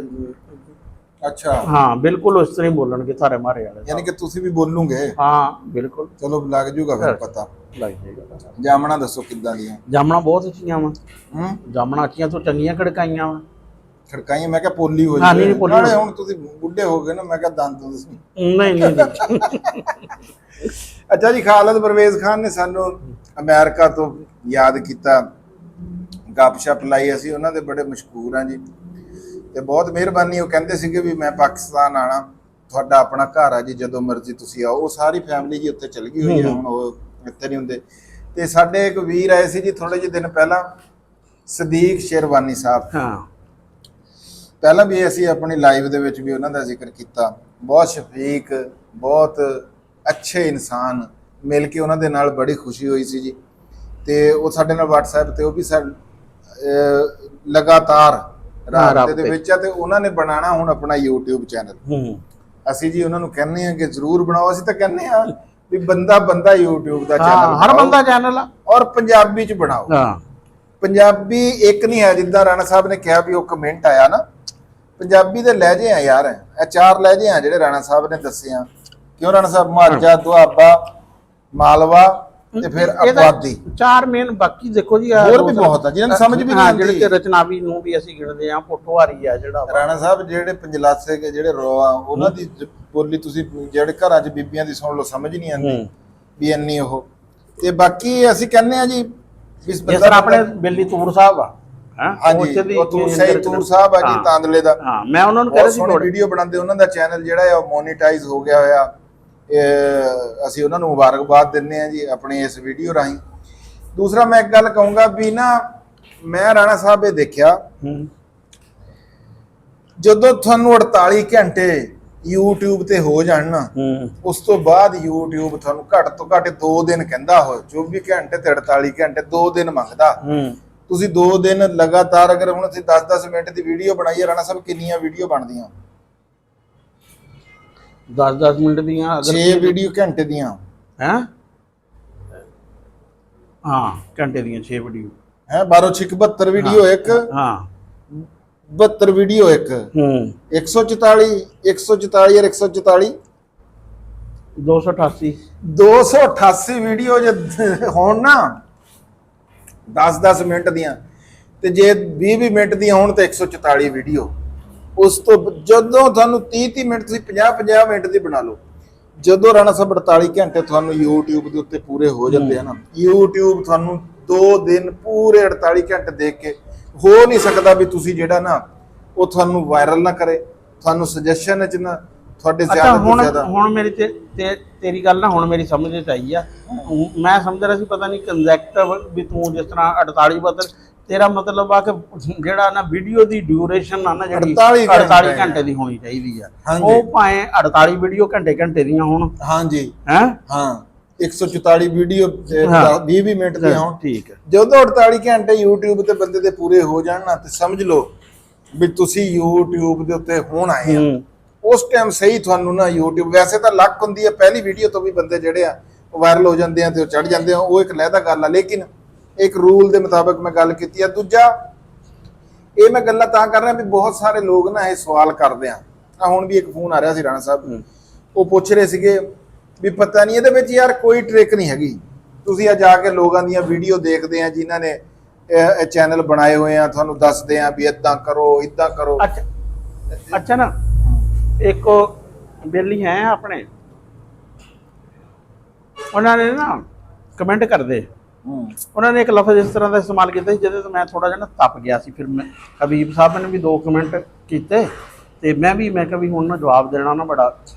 ਅੱਛਾ ਹਾਂ ਬਿਲਕੁਲ ਉਸ ਤਰ੍ਹਾਂ ਹੀ ਬੋਲਣਗੇ ਸਾਰੇ ਮਾਰੇ ਵਾਲੇ ਯਾਨੀ ਕਿ ਤੁਸੀਂ ਵੀ ਬੋਲੂਗੇ ਹਾਂ ਬਿਲਕੁਲ ਚਲੋ ਲੱਗ ਜੂਗਾ ਫਿਰ ਪਤਾ ਲੱਗ ਜਾਏਗਾ। ਜਾਮਣਾ ਦੱਸੋ ਕਿੱਦਾਂ ਦੀਆਂ ਜਾਮਣਾ ਬਹੁਤ ਅੱਛੀਆਂ ਵਾ ਜਾਮਣਾ ਅੱਛੀਆਂ ਤੋਂ ਚੰਗੀਆਂ ਖੜਕਾਈਆਂ ਵਾ ਖੜਕਾਈਆਂ ਮੈਂ ਕਿਹਾ ਪੋਲੀ ਹੋ ਜਾਵੇ ਨਾਲੇ ਹੁਣ ਤੁਸੀਂ ਬੁੱਢੇ ਹੋ ਗਏ ਨਾ ਮੈਂ ਕਿਹਾ ਦੰਦ ਨਹੀਂ ਅੱਛਾ ਜੀ ਖਾਲਦ ਪਰਵੇਜ਼ ਖਾਨ ਨੇ ਸਾਨੂੰ ਅਮਰੀਕਾ ਤੋਂ ਯਾਦ ਕੀਤਾ ਗੱਪਸ਼ਪ ਲਾਈ ਅਸੀਂ ਉਹਨਾਂ ਦੇ ਬੜੇ ਮਸ਼ਹੂਰ ਆ ਜੀ ਤੇ ਬਹੁਤ ਮਿਹਰਬਾਨੀ ਉਹ ਕਹਿੰਦੇ ਸੀਗੇ ਵੀ ਮੈਂ ਪਾਕਿਸਤਾਨ ਆਣਾ ਤੁਹਾਡਾ ਆਪਣਾ ਘਰ ਆ ਜੀ ਜਦੋਂ ਮਰਜ਼ੀ ਤੁਸੀਂ ਆਓ ਉਹ ਸਾਰੀ ਫੈਮਿਲੀ ਜੀ ਉੱਥੇ ਚਲ ਗਈ ਹੋਈ ਆ ਹੁਣ ਉਹ ਇੱਥੇ ਨਹੀਂ ਹੁੰਦੇ ਤੇ ਸਾਡੇ ਇੱਕ ਵੀਰ ਆਏ ਸੀ ਜੀ ਥੋੜੇ ਜਿਹੇ ਦਿਨ ਪਹਿਲਾਂ ਸਦੀਕ ਸ਼ੇਰਵਾਨੀ ਸਾਹਿਬ ਹਾਂ ਪਹਿਲਾਂ ਵੀ ਅਸੀਂ ਆਪਣੀ ਲਾਈਵ ਦੇ ਵਿੱਚ ਵੀ ਉਹਨਾਂ ਦਾ ਜ਼ਿਕਰ ਕੀਤਾ ਬਹੁਤ ਸ਼ਫੀਕ ਬਹੁਤ ਅੱਛੇ ਇਨਸਾਨ ਮਿਲ ਕੇ ਉਹਨਾਂ ਦੇ ਨਾਲ ਬੜੀ ਖੁਸ਼ੀ ਹੋਈ ਸੀ ਜੀ ਤੇ ਉਹ ਸਾਡੇ ਨਾਲ WhatsApp ਤੇ ਉਹ ਵੀ ਲਗਾਤਾਰ ਰਾਬਤੇ ਦੇ ਵਿੱਚ ਆ ਤੇ ਉਹਨਾਂ ਨੇ ਬਣਾਉਣਾ ਹੁਣ ਆਪਣਾ YouTube ਚੈਨਲ ਅਸੀਂ ਜੀ ਉਹਨਾਂ ਨੂੰ ਕਹਿੰਦੇ ਆ ਕਿ ਜ਼ਰੂਰ ਬਣਾਓ ਅਸੀਂ ਤਾਂ ਕਹਿੰਦੇ ਆ ਵੀ ਬੰਦਾ YouTube ਦਾ ਚੈਨਲ ਹਰ ਬੰਦਾ ਚੈਨਲ ਆ ਔਰ ਪੰਜਾਬੀ ਚ ਬਣਾਓ ਪੰਜਾਬੀ ਇੱਕ ਨਹੀਂ ਹੈ ਜਿੱਦਾਂ ਰਾਣਾ ਸਾਹਿਬ ਨੇ ਕਿਹਾ ਵੀ ਉਹ ਕਮੈਂਟ ਆਇਆ ਨਾ ਪੰਜਾਬੀ ਦੇ ਲਹਿਜੇ ਆ ਯਾਰ ਇਹ 4 ਲਹਿਜੇ ਆ ਜਿਹੜੇ ਰਾਣਾ ਸਾਹਿਬ ਨੇ ਦੱਸੇ ਆ ਕਿਉਂ ਰਾਣਾ ਸਾਹਿਬ ਮਾਝਾ ਦੁਆਬਾ ਮਾਲਵਾ ਤੇ ਫਿਰ ਆਬਾਦੀ 4 ਮੇਨ ਬਾਕੀ ਦੇਖੋ ਜੀ ਹੋਰ ਵੀ ਬਹੁਤ ਆ ਜਿਹਨਾਂ ਨੂੰ ਸਮਝ ਵੀ ਨਹੀਂ ਆਉਂਦੀ ਜਿਹੜੇ ਰਚਨਾਵੀ ਨੂੰ ਵੀ ਅਸੀਂ ਗਿਣਦੇ ਆ ਪੋਠੋਹਾਰੀ ਆ ਜਿਹੜਾ ਰਾਣਾ ਸਾਹਿਬ ਜਿਹੜੇ ਪੰਜਲਾਸੇ ਕੇ ਜਿਹੜੇ ਰੋਆ ਉਹਨਾਂ ਦੀ ਬੋਲੀ ਤੁਸੀਂ ਜਿਹੜੇ ਘਰਾਂ 'ਚ ਬੀਬੀਆਂ ਦੀ ਸੁਣ ਲਓ ਸਮਝ ਨਹੀਂ ਆਉਂਦੀ ਵੀ ਇੰਨੀ ਉਹ ਤੇ ਬਾਕੀ ਅਸੀਂ ਕਹਿੰਦੇ ਆ ਜੀ ਜਿਸ ਤਰ੍ਹਾਂ ਆਪਣੇ ਬੇਲੀ ਤੂਰ ਸਾਹਿਬ ਆ ਹਾਂਜੀ ਉਹ ਤੂਰ ਸਾਹਿਬ ਆ ਜੀ ਤਾਂਦਲੇ ਦਾ ਹਾਂ ਮੈਂ ਉਹਨਾਂ ਨੂੰ ਕਹਿ ਰਿਹਾ ਸੀ ਵੀਡੀਓ ਬਣਾਉਂਦੇ ਉਹਨਾਂ ਦਾ ਚੈਨਲ ਜਿਹੜਾ ਹੈ ਉਹ ਮੋਨੀਟਾਈਜ਼ ਹੋ ਗਿਆ ਹੋਇਆ ਅਸੀਂ ਉਹਨਾਂ ਨੂੰ ਮੁਬਾਰਕਬਾਦ ਦਿੰਦੇ ਆ ਜੀ ਆਪਣੀ ਇਸ ਵੀਡੀਓ ਰਾਹੀਂ। ਦੂਸਰਾ ਮੈਂ ਇੱਕ ਗੱਲ ਕਹੂੰਗਾ ਵੀ ਨਾ ਮੈਂ ਰਾਣਾ ਸਾਹਿਬ ਇਹ ਦੇਖਿਆ ਜਦੋਂ ਤੁਹਾਨੂੰ 48 ਘੰਟੇ YouTube ਤੇ ਹੋ ਜਾਣ ਨਾ ਉਸ ਤੋਂ ਬਾਅਦ YouTube ਤੁਹਾਨੂੰ ਘੱਟ ਤੋਂ ਘੱਟ 2 ਦਿਨ ਕਹਿੰਦਾ ਹੋਏ 24 ਘੰਟੇ ਤੇ 48 ਘੰਟੇ 2 ਦਿਨ ਮੰਗਦਾ ਤੁਸੀਂ 2 ਦਿਨ ਲਗਾਤਾਰ ਅਗਰ ਹੁਣ ਅਸੀਂ 10-10 ਮਿੰਟ ਦੀ ਵੀਡੀਓ ਬਣਾਈਏ ਰਾਣਾ ਸਾਹਿਬ ਕਿੰਨੀਆਂ ਵੀਡੀਓ ਬਣਦੀਆਂ 10-10 ਮਿੰਟ ਦੀਆਂ 6 ਵੀਡੀਓ ਘੰਟੇ ਦੀਆਂ ਹੈ। ਹਾਂ ਘੰਟੇ ਦੀਆਂ 6 ਵੀਡੀਓ ਹੈ। 12 6 72 ਵੀਡੀਓ ਇੱਕ। ਹਾਂ 72 ਵੀਡੀਓ ਇੱਕ। 144 144 ਔਰ 144 288 288 ਵੀਡੀਓ ਜੇ ਹੋਣ ਨਾ 10-10 ਮਿੰਟ ਦੀਆਂ, ਤੇ ਜੇ 20-20 ਮਿੰਟ ਦੀਆਂ ਹੋਣ ਤੇ 144 ਵੀਡੀਓ। ਉਸ ਤੋਂ ਜਦੋਂ ਤੁਹਾਨੂੰ 30-30 ਮਿੰਟ ਤੁਸੀਂ 50-50 ਮਿੰਟ ਦੀ ਬਣਾ ਲਓ, ਜਦੋਂ ਰਾਣਾ ਸਾਹਿਬ 48 ਘੰਟੇ ਤੁਹਾਨੂੰ YouTube ਦੇ ਉੱਤੇ ਪੂਰੇ ਹੋ ਜਾਂਦੇ ਆ ਨਾ, YouTube ਤੁਹਾਨੂੰ 2 ਦਿਨ ਪੂਰੇ 48 ਘੰਟੇ ਦੇਖ ਕੇ ਹੋ ਨਹੀਂ ਸਕਦਾ ਵੀ ਤੁਸੀਂ ਜਿਹੜਾ ਨਾ ਉਹ ਤੁਹਾਨੂੰ ਵਾਇਰਲ ਨਾ ਕਰੇ, ਤੁਹਾਨੂੰ ਸੁਜੈਸ਼ਨ ਚ ਨਾ ਤੁਹਾਡੇ ਜ਼ਿਆਦਾ ਤੋਂ ਜ਼ਿਆਦਾ। ਹੁਣ ਮੇਰੀ ਤੇਰੀ ਗੱਲ ਨਾ ਹੁਣ ਮੇਰੀ ਸਮਝ ਚ ਆਈ ਆ। ਮੈਂ ਸਮਝ ਰਿਹਾ ਸੀ ਪਤਾ ਨਹੀਂ ਕੰਜ਼ੈਕਟਿਵ ਵੀ ਤੂੰ ਜਿਸ ਤਰ੍ਹਾਂ 48 ਬਦਲ, ਤੇਰਾ ਮਤਲਬ ਆ ਕਿ ਜਿਹੜਾ ਨਾ ਵੀਡੀਓ ਦੀ ਡਿਊਰੇਸ਼ਨ ਆ ਨਾ ਜਿਹੜੀ 48 ਘੰਟੇ ਦੀ ਹੋਣੀ ਚਾਹੀਦੀ ਆ, ਉਹ ਭਾਵੇਂ 48 ਵੀਡੀਓ ਘੰਟੇ ਦੀਆਂ ਹੋਣ। ਹਾਂਜੀ ਹੈ ਹਾਂ 144 ਵੀਡੀਓ 20-20 ਮਿੰਟ ਦੀਆਂ ਹੋਣ। ਠੀਕ ਹੈ। ਜਦੋਂ 48 ਘੰਟੇ YouTube ਤੇ ਬੰਦੇ ਦੇ ਪੂਰੇ ਹੋ ਜਾਣ ਨਾ, ਤੇ ਸਮਝ ਲਓ ਵੀ ਤੁਸੀਂ YouTube ਦੇ ਉੱਤੇ ਹੁਣ ਆਏ ਆ। ਉਸ ਟਾਈਮ ਸਹੀ ਤੁਹਾਨੂੰ ਨਾ YouTube, ਵੈਸੇ ਤਾਂ ਲੱਕ ਹੁੰਦੀ ਹੈ ਪਹਿਲੀ ਵੀਡੀਓ ਤੋਂ ਵੀ ਬੰਦੇ ਜਿਹੜੇ ਆ ਵਾਇਰਲ ਹੋ ਜਾਂਦੇ ਆ ਤੇ ਉਹ ਚੜ ਜਾਂਦੇ ਆ, ਉਹ ਇੱਕ ਲਹਿਦਾ ਗੱਲ ਆ। ਲੇਕਿਨ ਇੱਕ ਰੂਲ ਦੇ ਮੁਤਾਬਕ ਮੈਂ ਗੱਲ ਕੀਤੀ ਆ। ਦੂਜਾ ਇਹ ਮੈਂ ਗੱਲਾਂ ਤਾਂ ਕਰ ਰਿਹਾ ਵੀ ਬਹੁਤ ਸਾਰੇ ਲੋਕ ਨਾ ਇਹ ਸਵਾਲ ਕਰਦੇ ਆ। ਹੁਣ ਵੀ ਇੱਕ ਫੋਨ ਆ ਰਿਹਾ ਸੀ ਰਾਣਾ ਸਾਹਿਬ, ਉਹ ਪੁੱਛ ਰਹੇ ਸੀਗੇ ਵੀ ਪਤਾ ਨਹੀਂ ਇਹਦੇ ਵਿੱਚ ਯਾਰ ਕੋਈ ਟ੍ਰਿਕ ਨਹੀਂ ਹੈਗੀ। ਤੁਸੀਂ ਆ ਜਾ ਕੇ ਲੋਕਾਂ ਦੀਆਂ ਵੀਡੀਓ ਦੇਖਦੇ ਆ ਜਿਨ੍ਹਾਂ ਨੇ ਇਹ ਚੈਨਲ ਬਣਾਏ ਹੋਏ ਆ, ਤੁਹਾਨੂੰ ਦੱਸਦੇ ਆ ਵੀ ਇਦਾਂ ਕਰੋ ਇਦਾਂ ਕਰੋ। ਅੱਛਾ ਨਾ ਇੱਕ ਬੇਲੀ ਹੈ ਆਪਣੇ, ਉਹਨਾਂ ਨੇ ਨਾ ਕਮੈਂਟ ਕਰਦੇ, ਉਹਨਾਂ ਨੇ ਇੱਕ ਲਫ਼ਜ਼ ਇਸ ਤਰ੍ਹਾਂ ਦਾ ਇਸਤੇਮਾਲ ਕੀਤਾ ਸੀ ਜਿਹਦੇ ਤੋਂ ਮੈਂ ਥੋੜਾ ਜਿਹਾ ਨਾ ਤਪ ਗਿਆ ਸੀ। ਫਿਰ ਮੈਂ ਹਬੀਬ ਸਾਹਿਬ ਨੇ ਵੀ 2 ਕਮੈਂਟ ਕੀਤੇ ਤੇ ਮੈਂ ਕਿਹਾ ਵੀ ਹੁਣ ਨਾ ਜਵਾਬ ਦੇਣਾ ਨਾ ਬੜਾ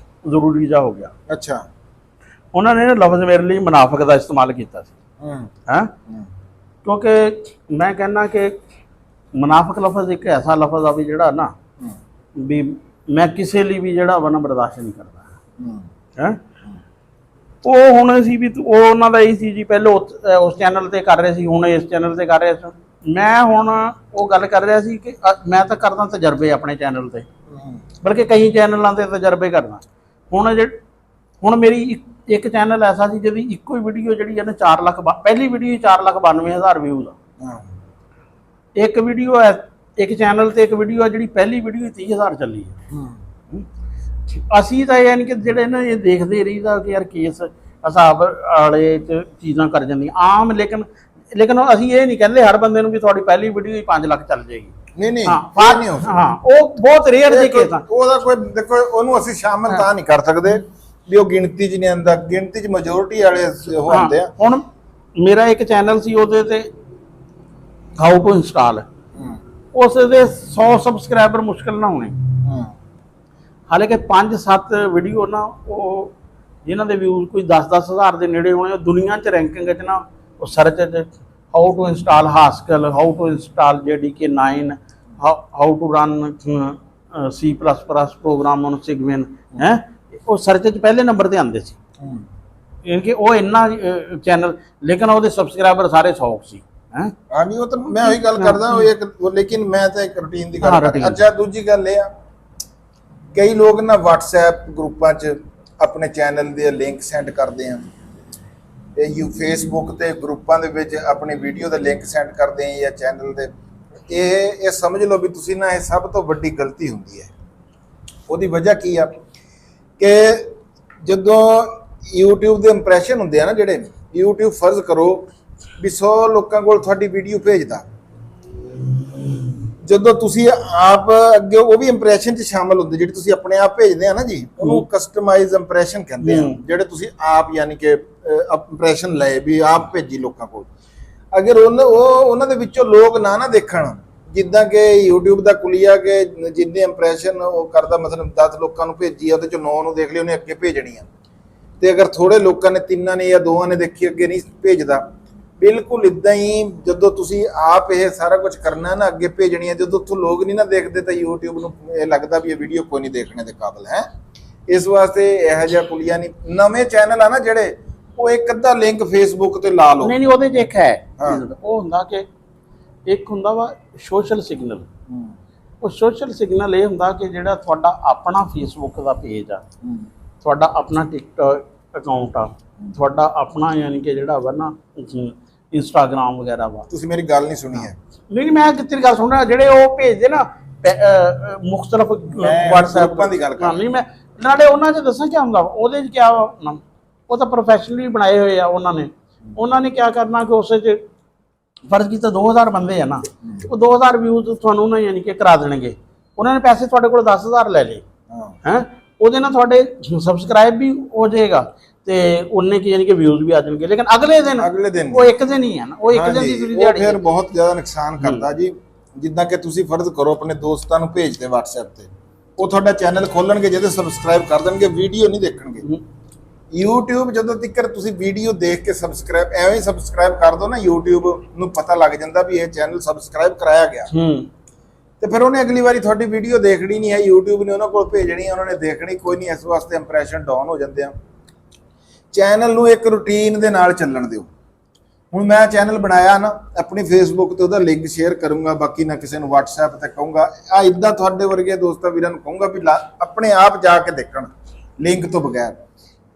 ਜ਼ਰੂਰੀ ਜਿਹਾ ਹੋ ਗਿਆ। ਅੱਛਾ। ਉਹਨਾਂ ਨੇ ਨਾ ਲਫ਼ਜ਼ ਮੇਰੇ ਲਈ ਮੁਨਾਫਿਕ ਦਾ ਇਸਤੇਮਾਲ ਕੀਤਾ ਸੀ। ਹੈਂ ਕਿਉਂਕਿ ਮੈਂ ਕਹਿੰਦਾ ਕਿ ਮੁਨਾਫਿਕ ਲਫ਼ਜ਼ ਇੱਕ ਐਸਾ ਲਫ਼ਜ਼ ਆ ਵੀ ਜਿਹੜਾ ਨਾ ਵੀ ਮੈਂ ਕਿਸੇ ਲਈ ਵੀ ਜਿਹੜਾ ਵਾ ਨਾ ਬਰਦਾਸ਼ਤ ਨਹੀਂ ਕਰਦਾ। ਹੈ ਉਹ ਹੁਣ ਸੀ ਵੀ ਉਹ ਉਹਨਾਂ ਦਾ ਇਹ ਸੀ ਜੀ, ਪਹਿਲਾਂ ਉਸ ਚੈਨਲ ਤੇ ਕਰ ਰਹੇ ਸੀ, ਹੁਣ ਇਸ ਚੈਨਲ ਤੇ ਕਰ ਰਹੇ ਸੀ। ਮੈਂ ਹੁਣ ਉਹ ਗੱਲ ਕਰ ਰਿਹਾ ਸੀ ਕਿ ਮੈਂ ਤਾਂ ਕਰਦਾ ਤਜਰਬੇ ਆਪਣੇ ਚੈਨਲ ਤੇ, ਬਲਕਿ ਕਈ ਚੈਨਲਾਂ ਤੇ ਤਜਰਬੇ ਕਰਦਾ। ਹੁਣ ਮੇਰੀ ਇੱਕ ਚੈਨਲ ਐਸਾ ਸੀ ਜਿਹਦੀ ਇੱਕੋ ਹੀ ਵੀਡੀਓ ਜਿਹੜੀ ਹੈ ਨਾ 4 ਲੱਖ, ਪਹਿਲੀ ਵੀਡੀਓ 4,92,000 ਵਿਊਜ਼ ਆ। ਇੱਕ ਵੀਡੀਓ ਇੱਕ ਚੈਨਲ ਤੇ ਇੱਕ ਵੀਡੀਓ ਆ ਜਿਹੜੀ ਪਹਿਲੀ ਵੀਡੀਓ 30,000 ਚੱਲੀ ਹੈ। ਅਸੀਂ ਤਾਂ ਯਾਨੀ ਕਿ ਜਿਹੜੇ ਨਾ ਇਹ ਦੇਖਦੇ ਰਹੀਦਾ ਕਿ ਯਾਰ ਕੇਸ ਹਿਸਾਬ ਵਾਲੇ ਚ ਚੀਜ਼ਾਂ ਕਰ ਜਾਂਦੀਆਂ ਆਮ। ਲੇਕਿਨ ਅਸੀਂ ਇਹ ਨਹੀਂ ਕਹਿੰਦੇ ਹਰ ਬੰਦੇ ਨੂੰ ਵੀ ਤੁਹਾਡੀ ਪਹਿਲੀ ਵੀਡੀਓ ਹੀ 5 ਲੱਖ ਚੱਲ ਜਾਏਗੀ। ਨਹੀਂ ਹਾਂ ਉਹ ਬਹੁਤ ਰੇਅਰ ਦੇ ਕੇਸ ਆ। ਉਹਦਾ ਕੋਈ ਦੇਖੋ ਉਹਨੂੰ ਅਸੀਂ ਸ਼ਾਮਲ ਤਾਂ ਨਹੀਂ ਕਰ ਸਕਦੇ ਵੀ ਉਹ ਗਿਣਤੀ 'ਚ ਨਹੀਂ ਆਉਂਦਾ, ਗਿਣਤੀ 'ਚ ਮੈਜੋਰਿਟੀ ਵਾਲੇ ਉਹ ਆਉਂਦੇ ਆ। ਹੁਣ ਮੇਰਾ ਇੱਕ ਚੈਨਲ ਸੀ ਉਹਦੇ ਤੇ ਹਾਊ ਟੂ ਇੰਸਟਾਲ, ਉਸ ਦੇ 100 ਸਬਸਕ੍ਰਾਈਬਰ ਮੁਸ਼ਕਿਲ ਨਾ ਹੋਣੇ। ਹਾਲਾਂਕਿ 5-7 ਵੀਡੀਓ ਨਾ ਉਹ ਜਿਨ੍ਹਾਂ ਦੇ ਵਿਊਜ਼ ਕੋਈ 10-10 ਹਜ਼ਾਰ ਦੇ ਨੇੜੇ ਹੋਣੇ, ਦੁਨੀਆ 'ਚ ਰੈਂਕਿੰਗ 'ਚ ਨਾ ਉਹ ਸਰਚ 'ਚ how to install Haskell, how to install JDK9, how to run C++ program on Cygwin, ਹੈ ਉਹ ਸਰਚ 'ਚ ਪਹਿਲੇ ਨੰਬਰ ਤੇ ਆਉਂਦੇ ਸੀ। ਕਿ ਉਹ ਇੰਨਾ ਚੈਨਲ, ਲੇਕਿਨ ਉਹਦੇ ਸਬਸਕ੍ਰਾਈਬਰ ਸਾਰੇ 100 ਸੀ। ਹਾਂਜੀ ਉਹ ਤਾਂ ਮੈਂ ਉਹੀ ਗੱਲ ਕਰਦਾ ਉਹ ਇੱਕ, ਲੇਕਿਨ ਮੈਂ ਤਾਂ ਇੱਕ ਰੂਟੀਨ ਦੀ ਗੱਲ ਕਰਦਾ। ਅੱਛਾ ਦੂਜੀ ਗੱਲ ਇਹ ਆ, ਕਈ ਲੋਕ ਨਾ WhatsApp ਗਰੁੱਪਾਂ 'ਚ ਆਪਣੇ ਚੈਨਲ ਦੇ ਲਿੰਕ ਸੈਂਡ ਕਰਦੇ ਆ, ਤੇ Facebook ਤੇ ਗਰੁੱਪਾਂ ਦੇ ਵਿੱਚ ਆਪਣੀ ਵੀਡੀਓ ਦਾ ਲਿੰਕ ਸੈਂਡ ਕਰਦੇ ਆ ਜਾਂ ਚੈਨਲ ਦੇ। ਇਹ ਸਮਝ ਲਓ ਵੀ ਤੁਸੀਂ ਨਾ ਇਹ ਸਭ ਤੋਂ ਵੱਡੀ ਗਲਤੀ ਹੁੰਦੀ ਹੈ। ਉਹਦੀ ਵਜ੍ਹਾ ਕੀ ਆ ਕਿ ਜਦੋਂ YouTube ਦੇ ਇੰਪ੍ਰੈਸ਼ਨ ਹੁੰਦੇ ਆ ਨਾ, ਜਿਹੜੇ YouTube ਫਰਜ਼ ਕਰੋ ਵੀ 100 ਲੋਕਾਂ ਕੋਲ ਤੁਹਾਡੀ ਵੀਡੀਓ ਭੇਜਦਾ, ਜਦੋਂ ਤੁਸੀਂ ਆਪ ਅੱਗੇ ਉਹ ਵੀ ਇੰਪ੍ਰੈਸ਼ਨ 'ਚ ਸ਼ਾਮਲ ਹੁੰਦੇ, ਜਿਹੜੇ ਤੁਸੀਂ ਆਪਣੇ ਆਪ ਭੇਜਦੇ ਆ ਨਾ ਜੀ, ਉਹਨੂੰ ਕਸਟਮਾਈਜ਼ ਇੰਪ੍ਰੈਸ਼ਨ ਕਹਿੰਦੇ ਆ। ਜਿਹੜੇ ਤੁਸੀਂ ਆਪ ਯਾਨੀ ਕਿ ਇੰਪ੍ਰੈਸ਼ਨ ਲਏ ਵੀ ਆਪ ਭੇਜੀ ਲੋਕਾਂ ਕੋਲ, ਅਗਰ ਉਹਨਾਂ ਦੇ ਵਿੱਚੋਂ ਲੋਕ ਨਾ ਦੇਖਣ, ਜਿੱਦਾਂ ਕਿ YouTube ਦਾ ਕੁਲੀਆ ਕਿ ਜਿੰਨੇ ਇੰਪ੍ਰੈਸ਼ਨ ਉਹ ਕਰਦਾ, ਮਤਲਬ 10 ਲੋਕਾਂ ਨੂੰ ਭੇਜੀ ਆ ਉਹਦੇ ਚੋਂ 9 ਨੂੰ ਦੇਖ ਲਈ ਉਹਨੇ ਅੱਗੇ ਭੇਜਣੀ ਆ, ਤੇ ਅਗਰ ਥੋੜੇ ਲੋਕਾਂ ਨੇ 3 ਨੇ ਜਾਂ 2 ਨੇ ਦੇਖੀ ਅੱਗੇ ਨਹੀਂ ਭੇਜਦਾ। ਬਿਲਕੁਲ ਇਦਾਂ ਹੀ ਜਦੋਂ ਤੁਸੀਂ ਆਪ ਇਹ ਸਾਰਾ ਕੁਝ ਕਰਨਾ ਨਾ, ਅੱਗੇ ਭੇਜਣੀ ਹੈ, ਜਦੋਂ ਉੱਥੋਂ ਲੋਕ ਨਹੀਂ ਨਾ ਦੇਖਦੇ ਤਾਂ YouTube ਨੂੰ ਇਹ ਲੱਗਦਾ ਵੀ ਇਹ ਵੀਡੀਓ ਕੋਈ ਨਹੀਂ ਦੇਖਣੇ ਦੇ ਕਾਬਿਲ ਹੈ। ਇਸ ਵਾਸਤੇ ਇਹੋ ਜਿਹਾ ਕੁਲੀਆ ਨਹੀਂ। ਨਵੇਂ ਚੈਨਲ ਆ ਨਾ ਜਿਹੜੇ, ਉਹ ਇੱਕ ਅੱਧਾ ਲਿੰਕ Facebook ਤੇ ਲਾ ਲਓ। ਨਹੀਂ ਉਹਦੇ 'ਚ ਇੱਕ ਹੈ, ਉਹ ਹੁੰਦਾ ਕਿ ਇੱਕ ਹੁੰਦਾ ਵਾ ਸੋਸ਼ਲ ਸਿਗਨਲ। ਉਹ ਸੋਸ਼ਲ ਸਿਗਨਲ ਇਹ ਹੁੰਦਾ ਕਿ ਜਿਹੜਾ ਤੁਹਾਡਾ ਆਪਣਾ Facebook ਦਾ ਪੇਜ ਆ, ਤੁਹਾਡਾ ਆਪਣਾ ਟਿਕਟੌਕ ਅਕਾਊਂਟ ਆ, ਤੁਹਾਡਾ ਆਪਣਾ ਯਾਨੀ ਕਿ ਜਿਹੜਾ ਵਾ ਨਾ ਇੰਸਟਾਗ੍ਰਾਮ ਵਗੈਰਾ ਵਾ। ਤੁਸੀਂ ਮੇਰੀ ਗੱਲ ਨਹੀਂ ਸੁਣੀ ਹੈ। ਨਹੀਂ ਮੈਂ ਤੇਰੀ ਗੱਲ ਸੁਣ ਰਿਹਾ, ਜਿਹੜੇ ਉਹ ਭੇਜਦੇ ਨਾ ਮੁਖਤਲਫ WhatsApp ਗਰੁੱਪਾਂ ਦੀ ਗੱਲ ਕਰ ਨਹੀਂ ਮੈਂ ਨਾਲੇ ਉਹਨਾਂ 'ਚ ਦੱਸਾਂ ਕੀ ਹੁੰਦਾ ਉਹਦੇ 'ਚ ਕਿਆ ਵਾ, ਉਹ ਤਾਂ ਪ੍ਰੋਫੈਸ਼ਨਲੀ ਬਣਾਏ ਹੋਏ ਆ ਉਹਨਾਂ ਨੇ ਕਿਆ ਕਰਨਾ ਕਿ ਉਸੇ 'ਚ ਫਰਜ਼ ਕੀਤਾ 2000 ਬੰਦੇ ਆ ਨਾ, ਉਹ 2000 ਵਿਊਜ਼ ਤੁਹਾਨੂੰ ਨਾ ਯਾਨੀ ਕਿ ਕਰਾ ਦੇਣਗੇ। ਉਹਨਾਂ ਨੇ ਪੈਸੇ ਤੁਹਾਡੇ ਕੋਲ 10,000 ਲੈ ਲਏ ਹੈ, ਉਹਦੇ ਨਾਲ ਤੁਹਾਡੇ ਸਬਸਕ੍ਰਾਈਬ ਵੀ ਹੋ ਜਾਏਗਾ ਤੇ ਉਹਨੇ ਕੀ ਯਾਨੀ ਕਿ ਵਿਊਜ਼ ਵੀ ਆ ਜਾਣਗੇ। ਲੇਕਿਨ ਅਗਲੇ ਦਿਨ ਉਹ ਇੱਕ ਦਿਨ ਹੀ ਹੈ ਨਾ, ਉਹ ਇੱਕ ਦਿਨ ਦੀ ਪੂਰੀ ਦਿਹਾੜੀ ਫਿਰ ਬਹੁਤ ਜ਼ਿਆਦਾ ਨੁਕਸਾਨ ਕਰਦਾ ਜੀ। ਜਿੱਦਾਂ ਕਿ ਤੁਸੀਂ ਫਰਜ਼ ਕਰੋ ਆਪਣੇ ਦੋਸਤਾਂ ਨੂੰ ਭੇਜਦੇ WhatsApp ਤੇ, ਉਹ ਤੁਹਾਡਾ ਚੈਨਲ ਖੋਲਣਗੇ, ਜਿਹਦੇ ਸਬਸਕ੍ਰਾਈਬ ਕਰ ਦੇਣਗੇ, ਵੀਡੀਓ ਨਹੀਂ ਦੇਖਣਗੇ। YouTube ਜਦੋਂ ਤੱਕ ਤੁਸੀਂ ਵੀਡੀਓ ਦੇਖ ਕੇ ਸਬਸਕ੍ਰਾਈਬ ਐਵੇਂ ਹੀ ਸਬਸਕ੍ਰਾਈਬ ਕਰ ਦੋ ਨਾ, YouTube ਨੂੰ ਪਤਾ ਲੱਗ ਜਾਂਦਾ ਵੀ ਇਹ ਚੈਨਲ ਸਬਸਕ੍ਰਾਈਬ ਕਰਾਇਆ ਗਿਆ, ਤੇ ਫਿਰ ਉਹਨੇ ਅਗਲੀ ਵਾਰੀ ਤੁਹਾਡੀ ਵੀਡੀਓ ਦੇਖਣੀ ਨਹੀਂ ਹੈ। YouTube ਨੇ ਉਹਨਾਂ ਕੋਲ ਭੇਜਣੀ, ਉਹਨਾਂ ਨੇ ਦੇਖਣੀ ਕੋਈ ਨਹੀਂ। ਇਸ ਵਾਸਤੇ ਇੰਪ੍ਰੈਸ਼ਨ ਡਾਊਨ ਹੋ ਜਾਂਦੇ ਆ। ਚੈਨਲ ਨੂੰ ਇੱਕ ਰੂਟੀਨ ਦੇ ਨਾਲ ਚੱਲਣ ਦਿਓ। ਹੁਣ ਮੈਂ ਚੈਨਲ ਬਣਾਇਆ ਨਾ, ਆਪਣੀ Facebook ਤੇ ਉਹਦਾ ਲਿੰਕ ਸ਼ੇਅਰ ਕਰੂੰਗਾ, ਬਾਕੀ ਨਾ ਕਿਸੇ ਨੂੰ WhatsApp ਤੇ ਕਹੂੰਗਾ। ਆ ਇਦਾਂ ਤੁਹਾਡੇ ਵਰਗੇ ਦੋਸਤਾਂ ਵੀਰਾਂ ਨੂੰ ਕਹੂੰਗਾ ਵੀ ਆਪਣੇ ਆਪ ਜਾ ਕੇ ਦੇਖਣ ਲਿੰਕ ਤੋਂ ਬਗੈਰ।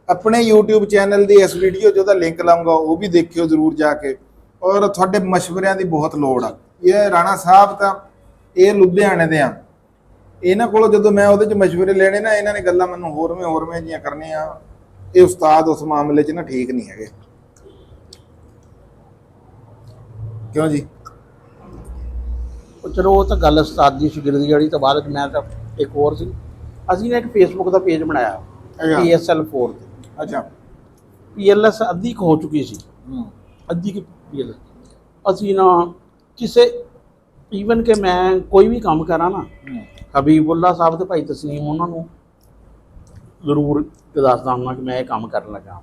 ਆਪਣੇ YouTube ਚੈਨਲ ਦੀ ਇਸ ਵੀਡੀਓ 'ਚ ਉਹਦਾ ਲਿੰਕ ਲਾਉਂਗਾ, ਉਹ ਵੀ ਦੇਖਿਓ ਜ਼ਰੂਰ ਜਾ ਕੇ। ਔਰ ਤੁਹਾਡੇ ਮਸ਼ਵਰਿਆਂ ਦੀ ਬਹੁਤ ਲੋੜ ਆ। ਇਹ ਰਾਣਾ ਸਾਹਿਬ ਤਾਂ ਇਹ ਲੁਧਿਆਣੇ ਦੇ ਆ, ਇਹਨਾਂ ਕੋਲੋਂ ਜਦੋਂ ਮੈਂ ਉਹਦੇ 'ਚ ਮਸ਼ਵਰੇ ਲੈਣੇ ਨਾ, ਇਹਨਾਂ ਨੇ ਗੱਲਾਂ ਮੈਨੂੰ ਹੋਰਵੇਂ ਜੀਆਂ ਕਰਨੀਆਂ। ਇਹ ਉਸਤਾਦ ਉਸ ਮਾਮਲੇ 'ਚ ਨਾ ਠੀਕ ਨਹੀਂ ਹੈਗੇ। ਕਿਉਂ ਜੀ? ਚਲੋ ਉਹ ਤਾਂ ਗੱਲ ਉਸਤਾਦ ਦੀ ਸ਼ਾਗਿਰਦੀ ਵਾਲੀ ਤੋਂ ਬਾਅਦ ਮੈਂ ਤਾਂ ਇੱਕ ਹੋਰ ਸੀ, ਅਸੀਂ ਨੇ ਇੱਕ Facebook ਦਾ ਪੇਜ ਬਣਾਇਆ PSL4 ਤੇ। ਅੱਛਾ, PLS ਅੱਧੀ ਹੋ ਚੁੱਕੀ ਸੀ, ਅੱਧੀ ਕੀ PLS ਅਸੀਂ ਨਾ ਕਿਸੇ ਈਵਨ ਕਿ ਮੈਂ ਕੋਈ ਵੀ ਕੰਮ ਕਰਾਂ ਨਾ, ਹਬੀਬੁੱਲਾ ਸਾਹਿਬ ਤੇ ਭਾਈ ਤਸਲੀਮ ਉਹਨਾਂ ਨੂੰ ਜ਼ਰੂਰ ਦੱਸਦਾ ਹੁੰਦਾ ਕਿ ਮੈਂ ਇਹ ਕੰਮ ਕਰਨ ਲੱਗਾ।